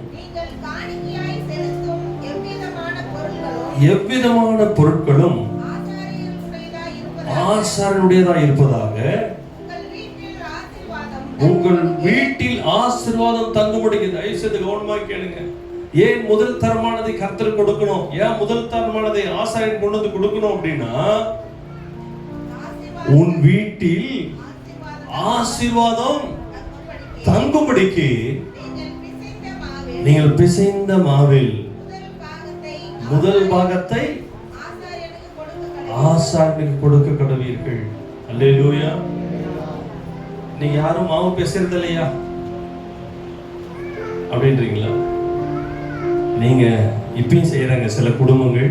எவ்விதமான பொருட்களும் ஆசாரியனுடையதாக இருப்பதாக உங்கள் வீட்டில் ஆசீர்வாதம் தங்கும்படி. தயவு செய்து கவனமாக கேளுங்க. ஏன் முதல் தரமானதை கர்த்தர் கொடுக்கணும்? ஏன் முதல் தரமானதை ஆசாரியன் கொண்டு வந்து கொடுக்கணும் அப்படின்னா, உன் வீட்டில் ஆசீர்வாதம் தங்கும்படிக்கு நீங்கள் பிசைந்த மாவில் முதல் பாகத்தை ஆசாரியனுக்கு கொடுக்க கடவீர்கள். அல்லேலூயா. நீங்க யாரும் மாவு பேசுறது இல்லையா அப்படின்றீங்களா? நீங்க இப்பயும் செய்யறாங்க சில குடும்பங்கள்.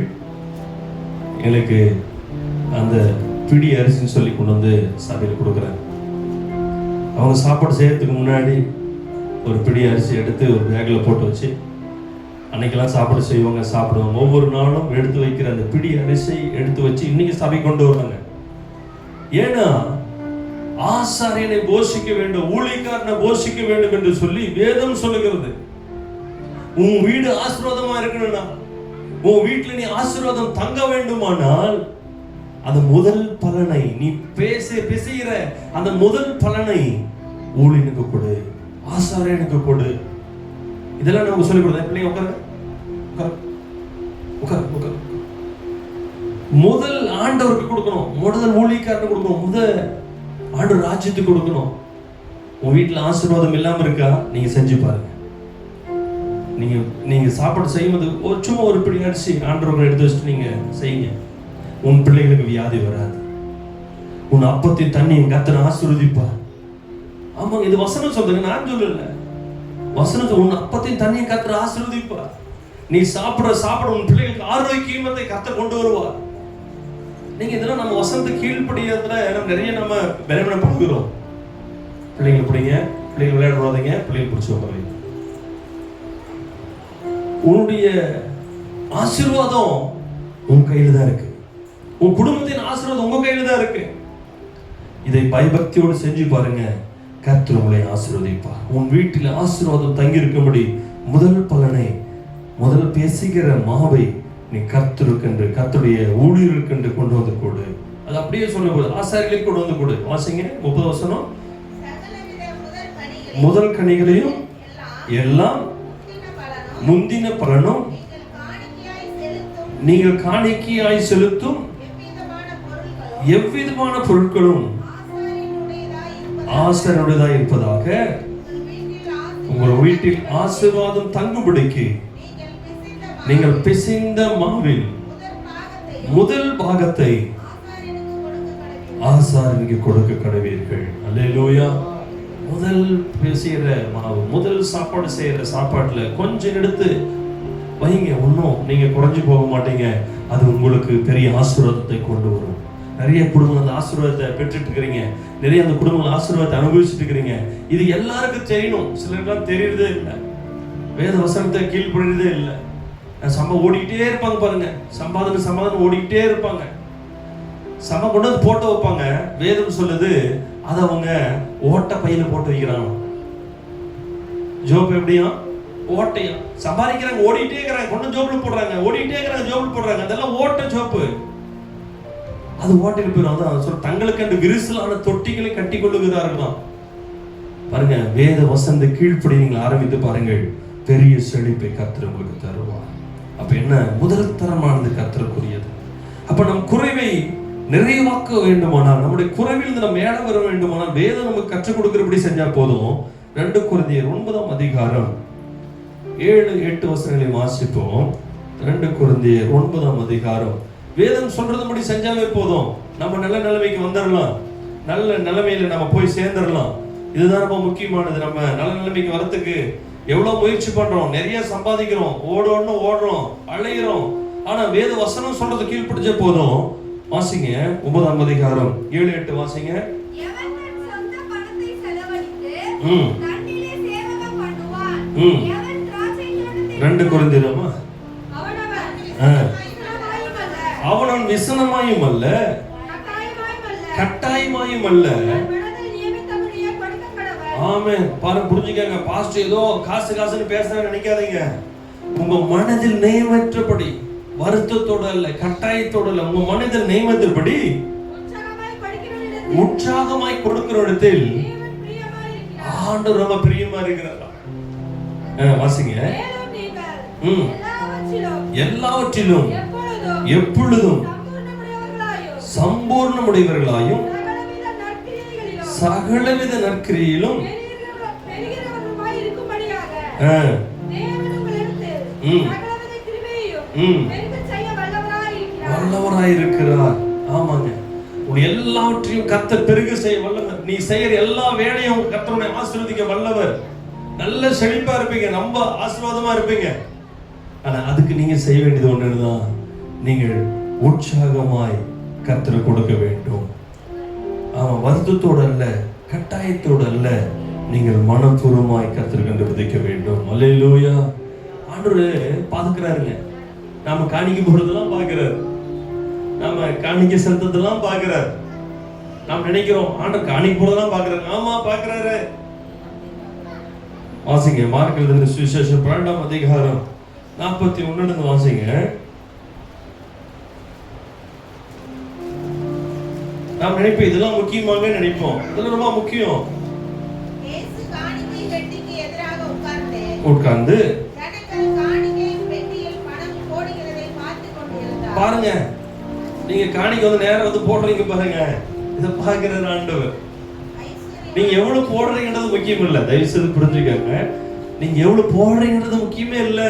எங்களுக்கு அந்த பிடி அரிசின்னு சொல்லி கொண்டு வந்து சபையில் கொடுக்குறாங்க. அவங்க சாப்பாடு செய்யறதுக்கு முன்னாடி ஒரு பிடி அரிசி எடுத்து ஒரு பேக்கில் போட்டு வச்சு அன்னைக்கெல்லாம் சாப்பாடு செய்வாங்க, சாப்பிடுவாங்க. ஒவ்வொரு நாளும் எடுத்து வைக்கிற அந்த பிடி அரிசி எடுத்து வச்சு இன்னைக்கு சபை கொண்டு வராங்க. ஏன்னா ஆசாரியனை போஷிக்க வேண்டும், ஊழியக்காரனை போஷிக்க வேண்டும் என்று சொல்லி வேதம் சொல்லுகிறது. உன் வீடு ஆசீர்வாதமா இருக்கணும்னா, உன் வீட்டுல நீ ஆசீர்வாதம் தங்க வேண்டுமானால் அந்த முதல் பலனை, நீ பேசுகிற அந்த முதல் பலனை ஊழியனுக்கு கொடு, ஆசாரியனுக்கு கொடு. இதெல்லாம் நமக்கு சொல்லிக் கொடுத்தேன். பிள்ளைங்க உட்காரு. முதல் ஆண்டவருக்கு கொடுக்கணும், முதல் ஊழியக்காரனுக்கு கொடுக்கணும், முதல் ஆண்டவர் ராஜ்யத்துக்கு கொடுக்கணும். உன் வீட்டுல ஆசீர்வாதம் இல்லாம இருக்கா? நீங்க செஞ்சு பாருங்க. நீங்க சாப்பாடு செய்யும்போது சும்மா ஒரு பிடி அரிசி ஆண்டவர்கள் எடுத்து வச்சுட்டு நீங்க செய்யுங்க. உன் பிள்ளைகளுக்கு வியாதி வராது. உன் அப்பத்தின் தண்ணி கர்த்தர் ஆசீர்வதிப்பார். ஆமா, இது வசனம் சொல்றேங்க, நான் சொல்லல. வசனம் உன் அப்பத்தின் தண்ணியை கர்த்தர் ஆசீர்வதிப்பார். நீ சாப்பிட உன் பிள்ளைகளுக்கு ஆரோக்கியத்தை கர்த்தர் கொண்டு வருவார். நீங்க இதெல்லாம் நம்ம வசனத்தை கீழ்ப்படியறதுல நிறைய நம்ம பலவீனப்படுகிறோம். பிள்ளைங்க விளையாடுறாதீங்க, பிள்ளைங்க பிடிச்சவங்க. உன்னுடைய ஆசீர்வாதம் உன் கையில தான் இருக்கு. உன் குடும்பத்தின் ஆசீர்வாதம் உங்க கையில தான் இருக்கு. இதை பயபக்தியோடு செஞ்சு பாருங்க, கர்த்தர் உங்களை ஆசீர்வதிப்பார். உன் வீட்டில் ஆசீர்வாதம் தங்கி இருக்கும்படி முதல் பலனை, முதல் பேசுகிற மாவை நீ கர்த்தருடைய ஊழியர்களுக்கென்று கொண்டு வந்து கொடு. அது அப்படியே சொல்லக்கூடாது, ஆசாரியர்களுக்கு கொண்டு வந்து கொடு. வாசிங்க 30 வசனம். முதல் கனிகளையும் எல்லாம் முந்தின பலனும் நீங்கள் காணிக்கையாய் செலுத்தும் எவ்விதமான பொருட்களும் ஆசாரியனுடையதாய் இருப்பதாக உங்கள் வீட்டில் ஆசீர்வாதம் தங்கும்படிக்கு நீங்கள் பிசைந்த மாவில் முதல் பாகத்தை ஆசாரியனுக்கு கொடுக்க கடவீர்கள். அல்லேலூயா. முதல் பேசுகிற மாவு, முதல் சாப்பாடு செய்யற சாப்பாட்டுல கொஞ்சம் எடுத்து வைங்க. ஒன்றும் நீங்க குறைஞ்சு போக மாட்டீங்க. அது உங்களுக்கு பெரிய ஆசீர்வாதத்தை கொண்டு வரும். நிறைய குடும்பங்கள் அந்த ஆசீர்வாதத்தை பெற்றுட்டு இருக்கிறீங்க, நிறைய அந்த குடும்பங்கள் ஆசீர்வாதத்தை அனுபவிச்சுட்டு இருக்கிறீங்க. இது எல்லாருக்கும் தெரியணும். சிலருக்குலாம் தெரியறதே இல்லை, வேத வசனத்தை கீழ்படுறதே இல்லை. ஓடிக்கிட்டே இருப்பாங்க பாருங்க, சம்பாதனை ஓடிக்கிட்டே இருப்பாங்க. கொண்டு வந்து போட்டோ வைப்பாங்க. வேதம் சொல்லுது அதை அவங்க ஓட்ட பையில போட்டு வைக்கிறாங்க. ஜோப் எப்படியா? ஓட்டையா சம்பாதிக்கிறாங்க, ஓடிட்டே இருக்கிறாங்க, கொண்டு ஜோப்ல போடுறாங்க, ஓடிட்டே இருக்கிறாங்க, ஜோப்ல போடுறாங்க. அதெல்லாம் ஓட்ட ஜோப்பு. அது ஓட்டையில் போயிடும். அதான் சொல்ல, தங்களுக்கு அந்த விரிசலான தொட்டிகளை கட்டி கொள்ளுகிறார்களாம். பாருங்க, வேத வசந்த கீழ்ப்படி நீங்கள் ஆரம்பித்து பாருங்கள், பெரிய செழிப்பை கர்த்தர் உங்களுக்கு தருவார். அப்ப என்ன? முதல் தரமானது கர்த்தருக்குரியது. அப்ப நம் குறைவை நிறைவாக்க வேண்டுமானால், நம்முடைய குறைவில் நம்ம மேல வர வேண்டுமானால் வேதம் நமக்கு கற்றுக் கொடுக்கிறபடி செஞ்சா போதும். 2 கொரிந்தியர் 9ஆம் அதிகாரம் 7-8 வசனங்களை வாசிப்போம். 2 கொரிந்தியர் 9ஆம் அதிகாரம். வேதம் சொல்றதுபடி செஞ்சாவே போதும், நம்ம நல்ல நிலைமைக்கு வந்துடலாம், நல்ல நிலைமையில நம்ம போய் சேர்ந்துடலாம். இதுதான் ரொம்ப முக்கியமானது. நம்ம நல்ல நிலைமைக்கு வரத்துக்கு எவ்வளவு முயற்சி பண்றோம், நிறைய சம்பாதிக்கிறோம், ஓடுறோம், அலையிறோம். ஆனா வேத வசனம் சொல்றது கீழ்ப்படிச்ச போதும். வாசிங்க 9ஆம் அதிகாரம் 7-8 வாசிங்க. 2 கொரிந்தியரமா? அவன் விசனமாயும் அல்ல, கட்டாயமாயும் அல்ல. ஆமென். பாருங்க, புரிஞ்சுக்கங்க. பாஸ்டர் ஏதோ காசுன்னு பேசுறான்னு நினைக்காதீங்க. உங்க மனதில் நியமற்றபடி, வருத்தத்தோட அல்ல, கட்டாயத்தோட அல்ல, உங்க மனதில் நியமத்தின்படி உற்சாகமாய் கொடுக்கிற இடத்தில் ஆண்டவர் ரொம்ப பிரியமா இருக்கிறார். வாசிங்க. எல்லாவற்றிலும் எப்பொழுதும் சம்பூர்ணமுடையவர்களாயும் சகலவித நற்கிரியிலும் வல்லவராயிருக்கிறார். ஆமாங்க, எல்லாவற்றையும் கர்த்தர் பெருக செய்ய வல்லவர். நீ செய்யற எல்லா வேலையும் கர்த்தருடைய ஆசீர்வதிக்க வல்லவர். நல்ல செழிப்பா இருப்பீங்க, ரொம்ப ஆசீர்வாதமா இருப்பீங்க. ஆனா அதுக்கு நீங்க செய்ய வேண்டியது ஒண்ணுதான், நீங்கள் உற்சாகமாய் கர்த்தரை கொடுக்க வேண்டும். வருத்தத்தோடு அல்ல, கட்டாயத்தோடு அல்ல, நீங்கள் மனப்பூர்வமாய் கர்த்தருக்கு விதைக்க வேண்டும். அல்லேலூயா. ஆண்டவர் பாத்துக்கிறாருங்க. நாம காணிக்க போறதெல்லாம் பாக்குறாரு, நாம காணிக்க செலுத்ததெல்லாம் பாக்குறாரு. நாம் நினைக்கிறோம் ஆண்டவர் காணிக்க போறதெல்லாம் பாக்குறாரு. ஆமா பாக்குறாரு. வாசிங்க. மார்க் எழுதின சுவிசேஷம் 12ஆம் அதிகாரம் 41 வாசிங்க. நாம் நினைப்போம் இதெல்லாம் முக்கியமாக நினைப்போம். இதெல்லாம் ரொம்ப முக்கியம். இயேசு காணிக்கை பெட்டிக்கு எதிராக உட்கார்ந்து ஜனங்கள் காணிக்கை பெட்டியில் பணம் போடுகிறதை பார்த்து கொண்டிருந்தார். பாருங்க, நீங்க காணிக்கை வந்து நேரம் வந்து போடுறீங்க பாருங்க. இதை பார்க்கிற ஆண்டவர். நீங்க எவ்வளவு போடுறீங்கன்றது முக்கியம் இல்ல. தயவு செய்து புரிஞ்சுக்கங்க. நீங்க எவ்வளவு போடுறீங்கன்றது முக்கியமே இல்ல.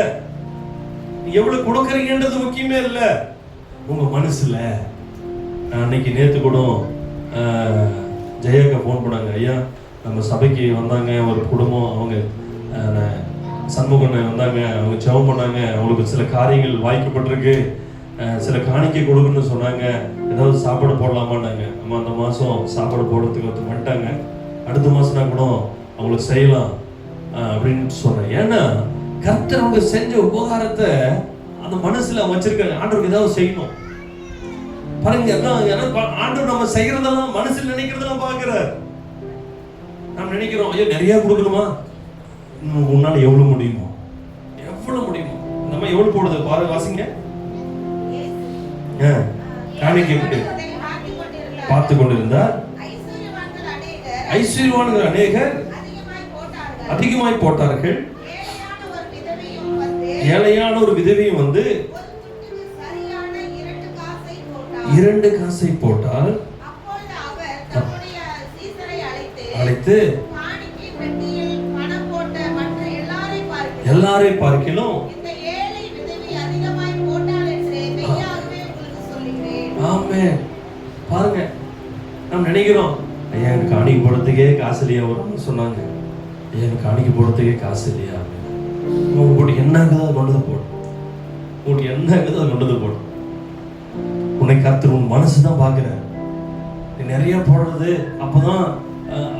நீங்க எவ்வளவு கொடுக்கறீங்கன்றது முக்கியமே இல்ல. உங்க மனசுல அன்னைக்கு நேத்து கூட ஜெயாக்கா ஃபோன் பண்ணாங்க. ஐயா, நம்ம சபைக்கு வந்தாங்க ஒரு குடும்பம், அவங்க சண்முகன் வந்தாங்க, அவங்க ஜெபம் பண்ணாங்க, அவங்களுக்கு சில காரியங்கள் வாய்க்கப்பட்டிருக்கு, சில காணிக்கை கொடுக்கணும்னு சொன்னாங்க, ஏதாவது சாப்பாடு போடலாமான்னாங்க. நம்ம அந்த மாதம் சாப்பாடு போடுறதுக்கு ஒருத்தர் வந்துட்டாங்க, அடுத்த மாதம்னா கூட அவங்களுக்கு செய்யலாம் அப்படின்னு சொன்னேன். ஏன்னா கர்த்தர் அவங்க செஞ்ச உபகாரத்தை அந்த மனசுல வச்சிருக்காங்க. ஆண்டவருக்கு ஏதாவது செய்யணும் பாருங்க. ஆண்டவர் நம்ம செய்யறதெல்லாம் மனசுல நினைக்கிறதெல்லாம் பார்க்கிறார். நாம் நினைக்கிறோம் ஐயோ நிறைய கொடுக்கணுமா, உன்னால எவ்வளவு முடியுமோ எவ்வளவு முடியுமோ நம்ம எவ்வளவு போடுது பாரு. வாசிங்க. காணிக்கை பார்த்து கொண்டிருந்தார். ஐஸ்வர்யவான்கள் அநேகர் அதிகமாய் போட்டார்கள். ஏழையான ஒரு விதவையும் வந்து 2 காசை போட்டால் அழைத்து எல்லாரை பார்க்கிலும் ஆமென். பாருங்க, நாம் நினைக்கிறோம் ஐயா எனக்கு காணிக்கை போடுறதுக்கே காசு இல்லையா வரும்னு சொன்னாங்க. ஐயா எனக்கு காணிக்கை போடுறதுக்கே காசு இல்லையா, உங்களுக்கு என்ன இருக்குதோ கொண்டது போடும், உங்களுக்கு என்ன இருக்குதோ அதை கொண்டது போடும். உன்னை கர்த்தர் உன் மனசுதான் பாக்குறாரு. நீ நிறைய போடுறது அப்பதான்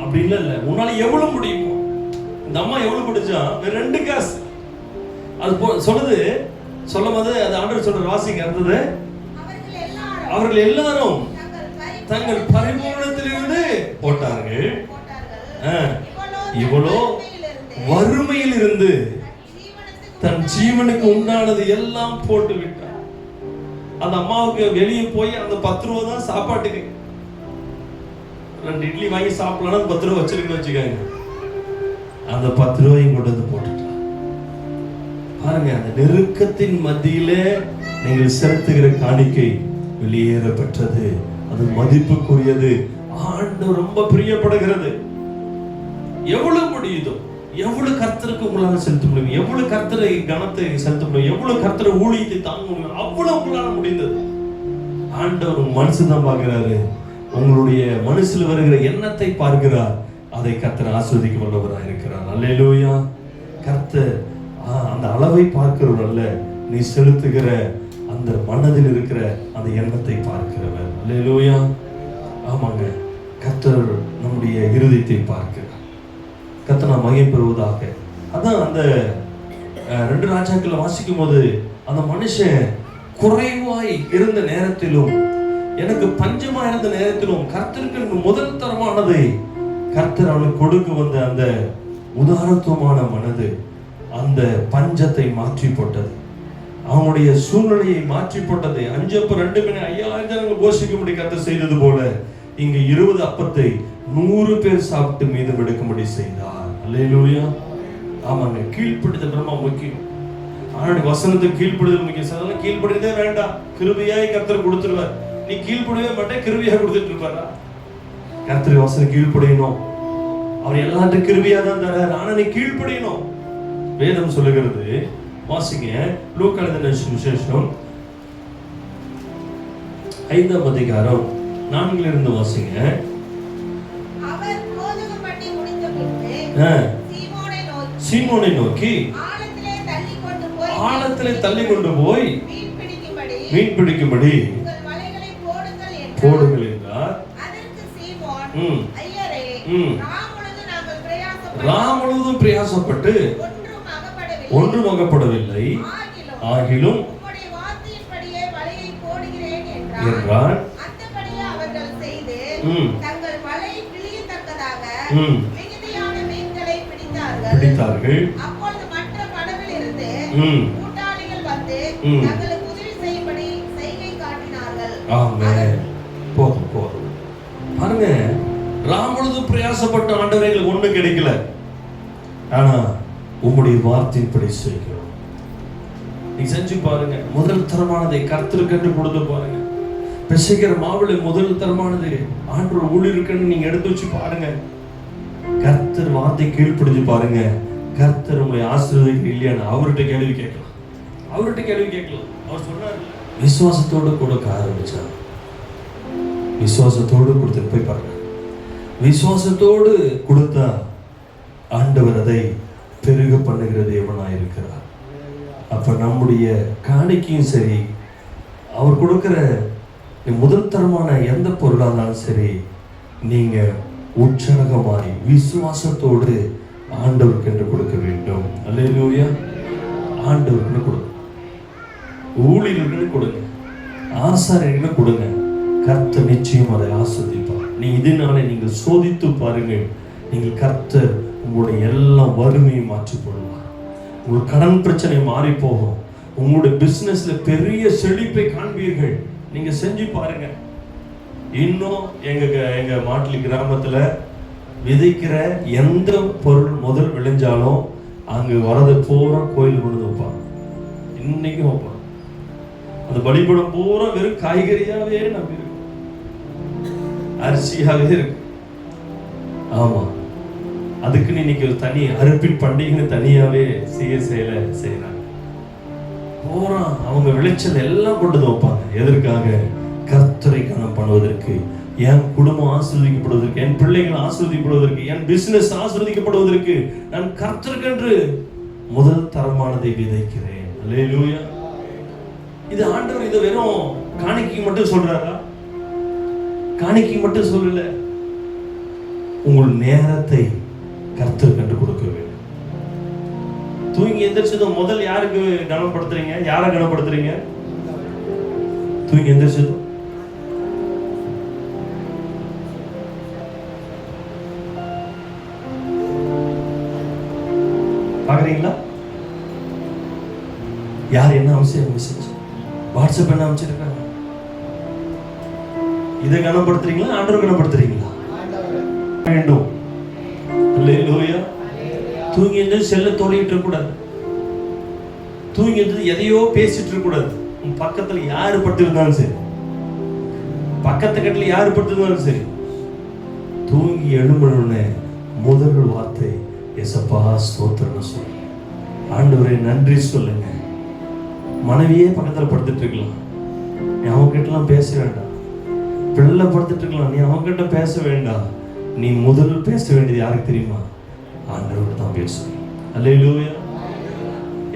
அப்படி இல்ல. உன்னால எவ்வளவு முடியுமோ. இந்த அம்மா எவ்வளவு பிடிச்சா 2 காசு அது சொல்லுது. சொல்லும் போது அது ஆண்டவர் சொல்ற வாசிங்க இருந்தது. அவர்கள் எல்லாரும் தங்கள் பரிபூரணத்திலிருந்து போட்டார்கள். இவ்வளோ வறுமையில் இருந்து தன் ஜீவனுக்கு உண்டானது எல்லாம் போட்டு விட்டார். அந்த அம்மாவுக்கு வெளியே போய் அந்த 10 ரூபா தான் சாப்பாட்டுக்கு. 2 இட்லி வாங்கி சாப்பிடலாம் 10 ரூபா வச்சிருக்கணும் வச்சுக்காங்க. அந்த 10 ரூபாயும் கொண்டு வந்து போட்டுட்டான். பாருங்க, அந்த நெருக்கத்தின் மத்தியிலே நீங்கள் செலுத்துகிற காணிக்கை வெளியேற பெற்றது. அது மதிப்புக்குரியது. ஆண்டவர் ரொம்ப பிரியப்படுகிறது. எவ்வளவு முடியுதோ, எவ்வளவு கர்த்தருக்கு உங்களால செலுத்த முடியும், எவ்வளவு கர்த்தரை கனத்தை செலுத்த முடியும், எவ்வளவு கர்த்தரை ஊழியத்தை தாங்க முடியும், அவ்வளவு உங்களால முடிந்தது. ஆண்டவர் மனசுதான் பார்க்கிறாரு. உங்களுடைய மனசுல வருகிற எண்ணத்தை பார்க்கிறார். அதை கர்த்தர் ஆஸ்வதிக்க வல்லவராக இருக்கிறார். அல்லேலூயா. கர்த்தர் அந்த அளவை பார்க்கிறவர் அல்ல, நீ செலுத்துகிற அந்த மனதில் இருக்கிற அந்த எண்ணத்தை பார்க்கிறவர். அல்லேலூயா. ஆமாங்க, கர்த்தர் நம்முடைய இருதயத்தை பார்க்கிறார். கர்த்தர் நாம் மகிமை பெறுவதாக. அதான் அந்த 2 ராஜாக்களை வாசிக்கும் போது அந்த மனுஷன் குறைவாய் இருந்த நேரத்திலும், எனக்கு பஞ்சமா இருந்த நேரத்திலும் கர்த்தருக்கு முதல் தரமானதை கர்த்தர் அவனுக்கு கொடுக்க வந்த அந்த உதாரத்துவமான மனது அந்த பஞ்சத்தை மாற்றி போட்டது. அவனுடைய சூழ்நிலையை மாற்றி போட்டது. 5 அப்பம் 2 மீன் 5000 ஜனங்கள் போஷிக்கும்படி கர்த்தர் செய்தது போல இங்க 20 அப்பத்தை 100 பேர் சாப்பிட்டு மீதம் எடுக்கும்படி செய்தார். அல்லேலூயா. ஆமாங்க, கீழ்ப்படிதல் ரொம்ப முக்கியம். ஆனால் வசனத்துக்கு கீழ்ப்படிதல் முக்கியம். அதெல்லாம் கீழ்ப்படிதே வேண்டாம், கிருபையாய் கர்த்தர் கொடுத்துருவார். நீ கீழ்ப்படியவே மாட்டே, கிருபையா கொடுத்துட்டு இருப்பாரா? கர்த்தர் வசனம் கீழ்ப்படியணும். அவர் எல்லாத்தையும் கிருபையா தான் தரார். ஆனா நீ கீழ்ப்படியணும். வேதம் சொல்லுகிறது, வாசிங்க. லூக்கா எழுதின சுவிசேஷம் 5ஆம் அதிகாரம் 4 இருந்து வாசிங்க. அவர் போஜனம் பண்ணி முடிந்த பின்பு சீமோனை நோக்கி ஆழத்திலே தள்ளி கொண்டு போய் மீன் பிடிக்கும்படி போடுங்கள் என்றார். அதற்கு சீமோன், ஐயரே, ராம் முழுவதும் பிரயாசப்பட்டு ஒன்றும் அகப்படவில்லை, ஆகிலும் என்றார். அந்தபடியே அவர்கள் செய்து தங்கள் வலை கிழியத்தக்கதாக மிகுதியான மீன்களை பிடித்தார்கள். பிடித்தார்கள். அப்பொழுது மற்ற படவில் இருந்து கூட்டாளிகள் வந்து தங்களுக்கு உதவி செய்யும்படி செய்கை காட்டினார்கள். ஆமென். போதும் போதும். பாருங்க, ராமுழுதும் பிரயாசப்பட்ட ஆண்டவரே எங்களுக்கு ஒண்ணும் கிடைக்கல, ஆனா உம்முடைய வார்த்தையின்படி செய்கிறோம். நீ செஞ்சு பாருங்க. முதல் தரமானதை கர்த்தருக்கு என்று கொடுத்து பாருங்க. பிசைக்கிற மாவுல முதல் தரமானது ஆண்டவர் ஊழியருக்குன்னு நீங்க எடுத்து வச்சு பாருங்க. கர்த்தர் வார்த்தை கீழ்ப்பிடிச்சு பாருங்க. கர்த்தர் உங்களை ஆசீர்வதிக்க இல்லையான்னு அவர்கிட்ட கேள்வி கேட்கலாம். அவர் சொன்னார், விசுவாசத்தோடு கொடுக்க ஆரம்பிச்சா, விசுவாசத்தோடு கொடுத்து போய் பாருங்க. விசுவாசத்தோடு கொடுத்தா ஆண்டவர் அதை பெருக பண்ணுகிற தேவனாயிருக்கிறார். அப்ப நம்முடைய காணிக்கையும் சரி, அவர் கொடுக்கிற முதல் தரமான எந்த பொருளாக இருந்தாலும் சரி, நீங்க உற்சாகமாய் விசுவாசத்தோடு ஆண்டவருக்கு என்று கொடுக்க வேண்டும். அல்லேலூயா. ஆண்டவருக்கு கொடுங்க, ஊழியர்களுக்கு கொடுங்க, ஆசாரியர்களுக்கு கொடுங்க. கர்த்தர் நிச்சயம் அதை ஆஸ்வதிப்பார். நீ இதனாலே நீங்கள் சோதித்து பாருங்கள். நீங்கள் கர்த்தர் உங்களுடைய எல்லா வறுமையை மாற்றி போடுவார். உங்கள் கடன் பிரச்சனை மாறி போகும். உங்களுடைய பிசினஸ்ல பெரிய செழிப்பை காண்பீர்கள். நீங்க செஞ்சு பாருங்க. இன்னும் எங்க மாட்டிலி கிராமத்துல விதைக்கிற எந்த பொருள் முதல் விளைஞ்சாலும் அங்க வரது பூரா கோயில் கொண்டு வைப்பாங்க. இன்னைக்கும் வைப்பாங்க. அந்த பலிபடம் பூரா வெறும் காய்கறியாவே நம்பி இருக்கு, அரிசியாவே இருக்கு. ஆமா, அதுக்குன்னு இன்னைக்கு ஒரு தனி அறுப்பின் பண்டிகைன்னு தனியாவே செய்யறாங்க. பூரா அவங்க விளைச்சல் எல்லாம் கொண்டு வைப்பாங்க. எதற்காக? கர்த்தரை கனம் பண்ணுவதற்கு, என் குடும்பம் ஆசீர்வதிக்கப்படுவதற்கு, என் பிள்ளைகள் ஆசீர்வதிக்கப்படுவதற்கு, என் பிசினஸ் ஆசீர்வதிக்கப்படுவதற்கு நான் கர்த்தருக்கென்று முதல் தரமானதை விதைக்கிறேன். அல்லேலூயா. இது ஆண்டவர் இதை வெறும் காணிக்கை மட்டும் சொல்றாரா? காணிக்கை மட்டும் சொல்லல, உங்கள் நேரத்தை கர்த்தருக்கென்று கொடுக்க வேண்டும். தூங்கி எந்திரிச்சதும் முதல் யாருக்கு கனப்படுத்துறீங்க? யாரை கனப்படுத்துறீங்க? தூங்கி எந்திரிச்சதும் பாக்குறீங்களா? யார் என்ன அவசியம் மெசேஜ் வாட்ஸ்அப் என்ன அமைச்சிருக்காங்க? இதை கனப்படுத்துறீங்களா? ஆண்டவர் கனப்படுத்துறீங்களா? வேண்டும். அல்லேலூயா. தூங்கி எழுந்து செல்ல தோண்டிட்டு இருக்க கூடாது. தூங்கி எழுந்து எதையோ பேசிட்டு இருக்க கூடாது. உன் பக்கத்துல யாரு பட்டு இருந்தாலும் சரி, பக்கத்து கட்டில யாரு பட்டு இருந்தாலும் சரி, தூங்கி எழும்பணும்னு முதல் வார்த்தை எசப்பா ஸ்தோத்திரம் சொல்லு, ஆண்டவரே நன்றி சொல்லுங்க. மனைவியே பக்கத்துல படுத்துட்டு இருக்கலாம், நீ அவங்க கிட்டலாம் பேச வேண்டாம். பிள்ளை படுத்துட்டு இருக்கலாம், நீ அவங்க கிட்ட பேச வேண்டாம். நீ முதல் பேச வேண்டியது யாருக்கு தெரியுமா? ஆண்டவர் தான் பேசணும். அல்லேலூயா.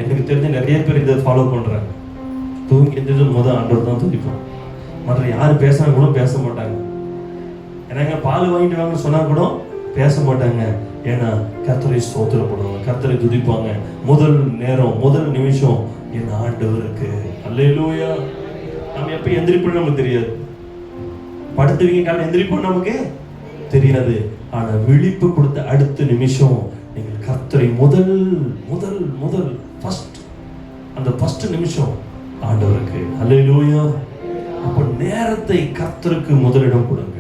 எனக்கு தெரிஞ்ச நிறைய பேர் இதை ஃபாலோ பண்றாங்க. தூங்கி எந்திரிச்சு முதல் ஆண்டவர் தான் துதிப்பாங்க. மற்ற யாரு பேசினா கூட பேச மாட்டாங்க. ஏன்னா பால் வாங்கிட்டு வாங்க சொன்னா கூட பேச மாட்டாங்க. ஏன்னா கர்த்தரை ஸ்தோத்திரப்படுவாங்க, கர்த்தரை துதிப்பாங்க. முதல் நேரம், முதல் நிமிஷம் என் ஆண்டவருக்கு. அல்லேலூயா. நம்ம எப்ப எந்திரிப்போம் நமக்கு தெரியாது. படுத்துவீங்க காலம் எந்திரிப்போம் நமக்கு தெரியாது. ஆனா விழிப்பு கொடுத்த அடுத்த நிமிஷம் நீங்கள் கர்த்தரை முதல் முதல் முதல் ஃபர்ஸ்ட், அந்த ஃபர்ஸ்ட் நிமிஷம் ஆண்டவருக்கு. அல்லேலூயா. அப்ப நேரத்தை கர்த்தருக்கு முதலிடம் கொடுங்க.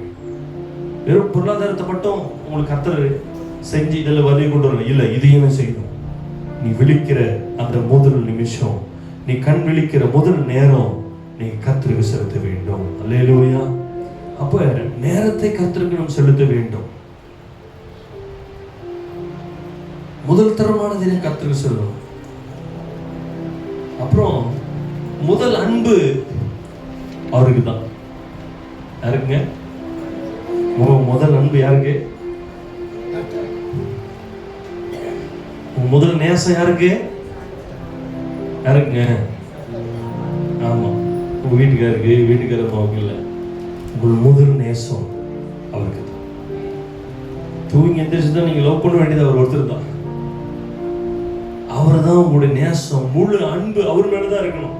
வெறும் பொருளாதாரத்தை மட்டும் உங்களுக்கு கர்த்தர் செஞ்சு இதில் வரைய கொண்டு வரல, இல்லை, இதையும் செய்யணும். நீ விழிக்கிற அந்த முதல் நிமிஷம், நீ கண் விழிக்கிற முதல் நேரம் நீ கர்த்தருக்கு செலுத்த வேண்டும். அல்லேலூயா. அப்ப நேரத்தை கர்த்தருக்கு நாம் செலுத்த வேண்டும். முதல் தரமானதை கர்த்தருக்கு செலுத்தணும். அப்புறம் முதல் அன்பு அவருக்கு தான். யாருக்குங்க முதல் அன்பு? யாருக்கு? முதல் நேசம் யாருக்கு? யாருக்குங்க? ஆமா, உங்க வீட்டுக்காருக்கு, வீட்டுக்காரர் அவங்க இல்லை. உங்கள் முதல் நேசம் அவருக்கு தான். தூங்கி எந்திரிச்சுதான் நீங்க லவ் பண்ண வேண்டியது அவர் ஒருத்தர் தான். அவர் தான் உங்களுடைய நேசம், முழு அன்பு அவர் மேலதான் இருக்கணும்.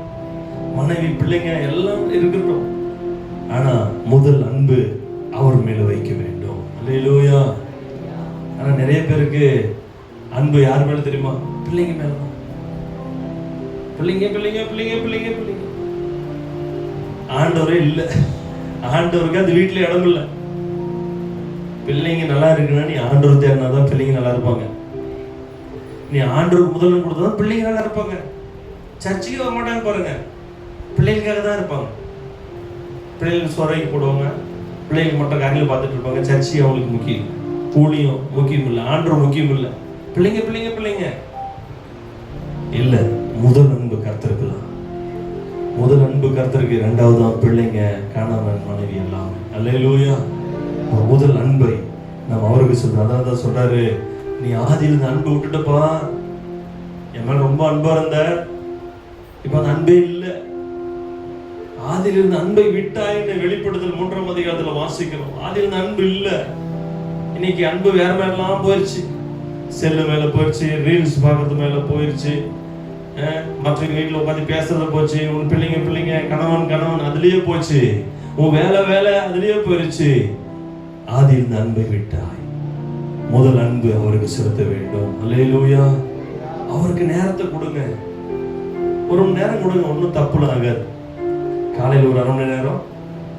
மனைவி, பிள்ளைங்க எல்லாம் இருக்கட்டும், ஆனா முதல் அன்பு அவர் மேல வைக்க வேண்டும். அல்லேலூயா. ஆனா நிறைய பேருக்கு அன்பு யார் மேல தெரியுமா? பிள்ளைங்க மேலதான். பிள்ளைங்க பிள்ளைங்க பிள்ளைங்க பிள்ளைங்க பிள்ளைங்க. ஆண்டவரே இல்லை, ஆண்டவருக்கு அது வீட்டுல இடம் இல்லை. பிள்ளைங்க நல்லா இருக்குன்னா நீ ஆண்டவர் தேடினாதான் பிள்ளைங்க நல்லா இருப்பாங்க. நீ ஆண்டவருக்கு முதல்ல கொடுத்தாதான் பிள்ளைங்க நல்லா இருப்பாங்க. சர்ச்சுக்கு வர மாட்டாங்க பாருங்க, பிள்ளைகளுக்காக தான் இருப்பாங்க. பிள்ளைகளுக்கு சொரைக்கு போடுவாங்க, பிள்ளைகள் மட்டும் காரியம் பார்த்துட்டு இருப்பாங்க. சர்ச்சை அவங்களுக்கு முக்கியம், ஊழியம் முக்கியம் இல்லை, ஆண்டவர் முக்கியம் இல்லை. பிள்ளைங்க பிள்ளைங்க பிள்ளைங்க இல்லை. முதல் அன்பு கர்த்தருக்கு தான். முதல் அன்பு கர்த்தருக்கு, இரண்டாவது தான் பிள்ளைங்க, கணவன் மனைவி எல்லாமே. அல்லேலூயா. முதல் அன்பை நம்ம அவருக்கு சொல்றோம். அதான் தான் சொல்றாரு, நீ ஆதியில் இந்த அன்பை விட்டுட்டப்பா, என் மேல ரொம்ப அன்பா இருந்த, இப்ப அந்த அன்பே இல்லை. ஆதியில் இருந்த அன்பை விட்டாயின்னு வெளிப்படுத்தல் 3ஆம் அதிகாரத்துல வாசிக்கிறோம். ஆதியில் இருந்த அன்பு இல்லை. இன்னைக்கு அன்பு வேற மேலாம் போயிருச்சு. செல்லு மேல போயிருச்சு, ரீல்ஸ் பார்க்கறது மேல போயிருச்சு, மற்றவங்க வீட்டுல உட்காந்து பேசுறது போச்சு, உன் பிள்ளைங்க பிள்ளைங்க, கணவன் கணவன் அதுலயே போச்சு, உன் வேலை வேலை அதுலயே போயிருச்சு. ஆதி இருந்த அன்பை விட்டாய். முதல் அன்பு அவருக்கு செலுத்த வேண்டும். அல்லேலூயா. அவருக்கு நேரத்தை கொடுங்க, ஒரு மணி நேரம் கொடுங்க, ஒன்றும் தப்புல ஆகாது. காலையில் ஒரு 1/2 மணி நேரம்,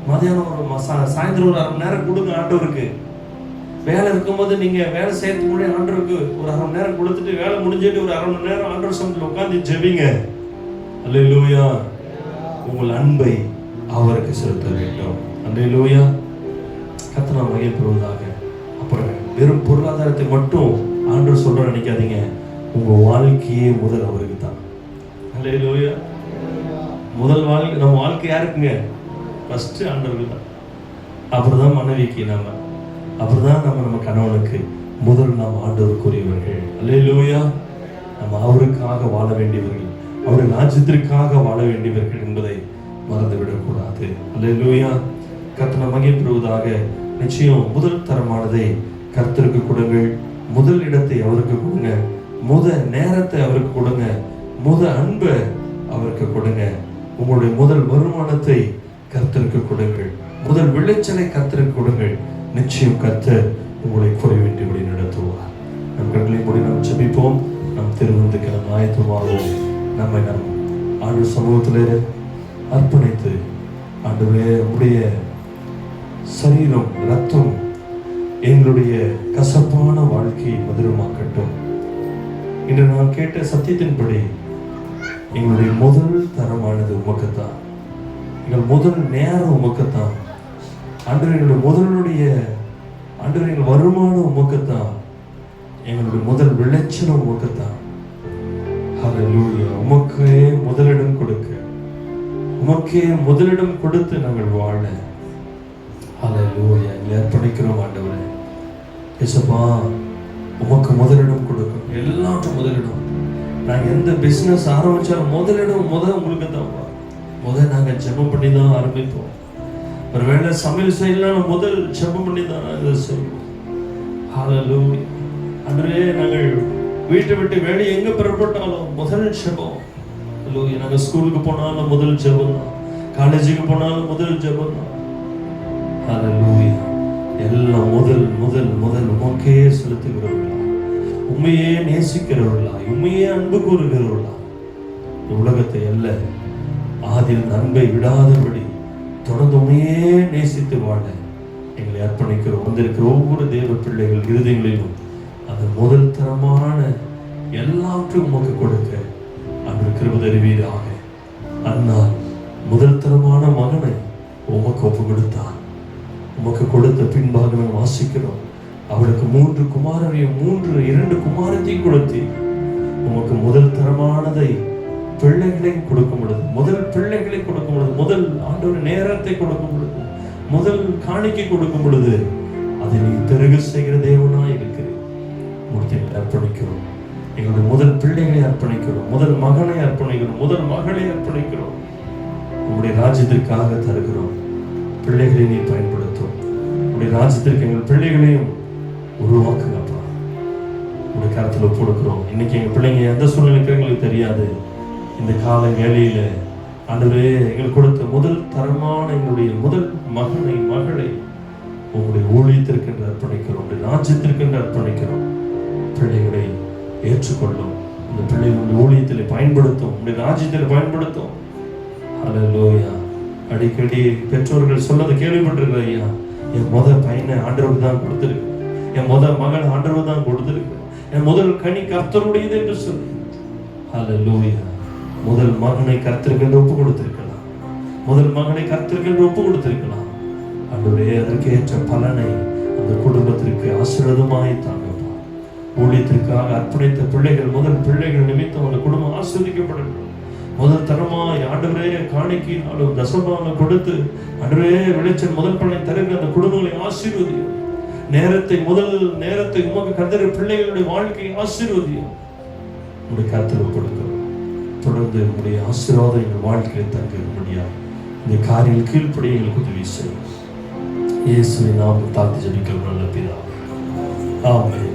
மதியானம் ஒரு சாயந்தரம் ஒரு 1/2 மணி நேரம் கொடுங்க ஆண்டவருக்கு. வேலை இருக்கும்போது நீங்க வேலை செய்யறதுக்கு முன்னாடி ஆண்டவருக்கு ஒரு 1/2 மணி நேரம் கொடுத்துட்டு, வேலை முடிஞ்சிட்டு ஒரு 1/2 மணி நேரம் ஆண்டவர் சமூகத்தில் உட்கார்ந்து ஜெபிங்க. அல்லேலூயா. உங்கள் அன்பை அவருக்கு செலுத்த வேண்டும். அல்லேலூயா. கர்த்தர் நாம மகிமைப்படுவதாக. அப்புறம் வெறும் பொருளாதாரத்தை மட்டும் ஆண்டவர் சொல்ற நினைக்காதீங்க. உங்க வாழ்க்கையே முதல் அவருக்கு தான். அல்லேலூயா. முதல் வாழ்க்கை, நம்ம வாழ்க்கை யாருக்குங்க? ஃபர்ஸ்ட் ஆண்டவருக்கு தான். அப்புறம் தான் மனைவிக்கு, அப்புறம் தான் நம்ம கணவனுக்கு. முதல் நாம் ஆண்டவருக்குரியவர்கள். அல்லேலூயா. நம்ம அவருக்காக வாழ வேண்டியவர்கள், அவருடைய ராஜ்யத்திற்காக வாழ வேண்டியவர்கள் என்பதை மறந்துவிடக்கூடாது. அல்லேலூயா. கர்த்தர் மகிமைப்படுவதாக. நிச்சயம் முதல் தரமானதை கர்த்தருக்கு கொடுங்கள். முதல் இடத்தை அவருக்கு கொடுங்க, முதல் நேரத்தை அவருக்கு கொடுங்க, முதல் அன்பை அவருக்கு கொடுங்க. உங்களுடைய முதல் வருமானத்தை கர்த்தருக்கு கொடுங்கள், முதல் விளைச்சலை கர்த்தருக்கு கொடுங்கள். நிச்சயம் கர்த்தர் உங்களை குறைவின்றி வழி நடத்துவார். நம் கண்களை மூடி நாம் ஜெபிப்போம். நம் திருவிருந்துக்கு நாம் ஆயத்தமாவோம். நம்மை நம் ஆண்டு சமூகத்தில் அர்ப்பணித்து, ஆண்டவரே உடைய சரீரம் ரத்தம் எங்களுடைய கசப்பான வாழ்க்கையை மதுரமாக்கட்டும். இன்று நான் கேட்ட சத்தியத்தின்படி எங்களுடைய முதல் தரமானது உமக்குத்தான், எங்கள் முதல் நேரம் உமக்குத்தான் ஆண்டவரே. எங்களுடைய முதலுடைய ஆண்டவரே, எங்கள் வருமானம் உமக்குத்தான், எங்களுடைய முதல் விளைச்சலும் உமக்குத்தான். ஹல்லேலூயா. உமக்கே முதலிடம் கொடுக்க, உமக்கே முதலிடம் கொடுத்து நாங்கள் வாழ ஹல்லேலூயா எங்களை அர்ப்பணிக்கிறோம் ஆண்டவரே. இயேசுப்பா, உமக்கு முதலிடம் கொடுக்கும், எல்லாருக்கும் முதலிடம். நாங்கள் எந்த பிஸ்னஸ் ஆரம்பிச்சாலும் முதலிடம் உங்களுக்கு தான். நாங்கள் ஜெபம் பண்ணி தான் ஆரம்பிப்போம். ஒருவேளை சமையல் செய்யலாம், முதல் ஜெபம் பண்ணி தான் இதை செய்வோம். ஹல்லேலூயா. அன்றே நாங்கள் வீட்டை விட்டு வெளியே எங்க புறப்பட்டாலும் முதல் ஜெபம். ஹல்லேலூயா. நாங்கள் ஸ்கூலுக்கு போனாலும் முதல் ஜெபம் தான், காலேஜுக்கு போனாலும் முதல் ஜெபம் தான். ஹல்லேலூயா. எல்லாம் முதல் முதல் முதல் உமக்கே செலுத்துகிறவர்களா, உண்மையே நேசிக்கிறவர்களா, உண்மையே அன்பு கூறுகிறவர்களா, உலகத்தை அல்ல ஆதியில் அன்பை விடாதபடி தொடர்ந்து உண்மையே நேசித்து வாழ எங்களை அர்ப்பணிக்கிறோம். வந்திருக்கிற ஒவ்வொரு தேவ பிள்ளைகள் இருதயங்களிலும் அந்த முதல் தரமான எல்லாவற்றையும் உமக்கு கொடுக்க அன்று கிருபை தருவீராக. அன்னால் முதல் தரமான மகனை உமக்கு ஒப்பு கொடுத்தான். உமக்கு கொடுத்த பின்பாக நாம் வாசிக்கிறோம், அவளுக்கு 3 குமாரரையும் 2 குமாரத்தையும் கொடுத்து உமக்கு முதல் தரமானதை பிள்ளைகளை கொடுக்கும் பொழுது, முதல் பிள்ளைகளை கொடுக்கும் பொழுது, முதல் ஆண்டவர் நேரத்தை கொடுக்கும் பொழுது, முதல் காணிக்கை கொடுக்கும் பொழுது அதை நீ பெருக செய்கிற தேவனாய் இருக்கிறேன். மூர்த்திகளை அர்ப்பணிக்கிறோம். எங்களுடைய முதல் பிள்ளைகளை அர்ப்பணிக்கிறோம், முதல் மகனை அர்ப்பணிக்கிறோம், முதல் மகளை அர்ப்பணிக்கிறோம். உங்களுடைய ராஜ்யத்திற்காக தருகிறோம். பிள்ளைகளை நீ பயன்படுத்தும். உங்களுடைய ராஜ்யத்திற்கு எங்கள் பிள்ளைகளையும் உருவாக்குங்கப்பா. உங்களுடைய கருத்துல கொடுக்கிறோம். இன்னைக்கு எங்க பிள்ளைங்க எந்த சூழ்நிலைக்கு எங்களுக்கு தெரியாது. இந்த கால வேளையில ஆண்டவரே, எங்களுக்கு கொடுத்த முதல் தரமான எங்களுடைய முதல் மகனை மகளை உங்களுடைய ஊழியத்திற்கு என்று அர்ப்பணிக்கிறோம், உங்களுடைய ராஜ்யத்திற்கு என்று அர்ப்பணிக்கிறோம். பிள்ளைகளை ஏற்றுக்கொள்ளும். இந்த பிள்ளைகளுடைய ஊழியத்தில் பயன்படுத்தும், உடைய ராஜ்யத்தில் பயன்படுத்தும். ஹல்லேலூயா. அடிக்கடி பெற்றோர்கள் சொல்லதை கேள்விப்பட்டிருக்கிற ஐயா, என் பையனை ஆண்டவருக்கு தான் கொடுத்துருக்கு, என் மகள் ஆண்டவருக்கு தான் கொடுத்துருக்கு, என் முதல் கனி கர்த்தருடையது என்று சொல்லி. ஹல்லேலூயா. முதல் மகனை கர்த்தருக்கு ஒப்பு கொடுத்திருக்கலாம், முதல் மகனை கர்த்தருக்கு ஒப்பு கொடுத்திருக்கலாம். ஆண்டவரே, அதற்கேற்ற பலனை அந்த குடும்பத்திற்கு ஆசீர்வாதமாய் தாங்கப்பா. ஊழியத்திற்காக அர்ப்பணித்த பிள்ளைகள், முதல் பிள்ளைகள் நிமித்தம் அந்த குடும்பம் ஆஸ்வதிக்கப்படட்டும். முதல் தரமாய் ஆண்டவரே காணிக்கையினாலும் தசமாலும் கொடுத்து ஆண்டவரே விளைச்சல் முதல் பலனை தருகிற அந்த குடும்பங்களை ஆசீர்வதியும். முதல் நேரத்தை உமக்கு கர்த்தர் பிள்ளைகளுடைய வாழ்க்கையை ஆசீர்வதியும். உங்களுடைய கர்த்தர் கொடுக்கிறோம். தொடர்ந்து உங்களுடைய ஆசீர்வாதம் எங்கள் வாழ்க்கையை தங்க முடியாது. இந்த காரியம் கீழ்ப்படிய எங்களுக்கு உதவி செய்யும். இயேசுவின் நாமத்தில் தாழ்த்தி ஜெபிக்கிறோம் நல்ல பிதாவே. ஆமென்.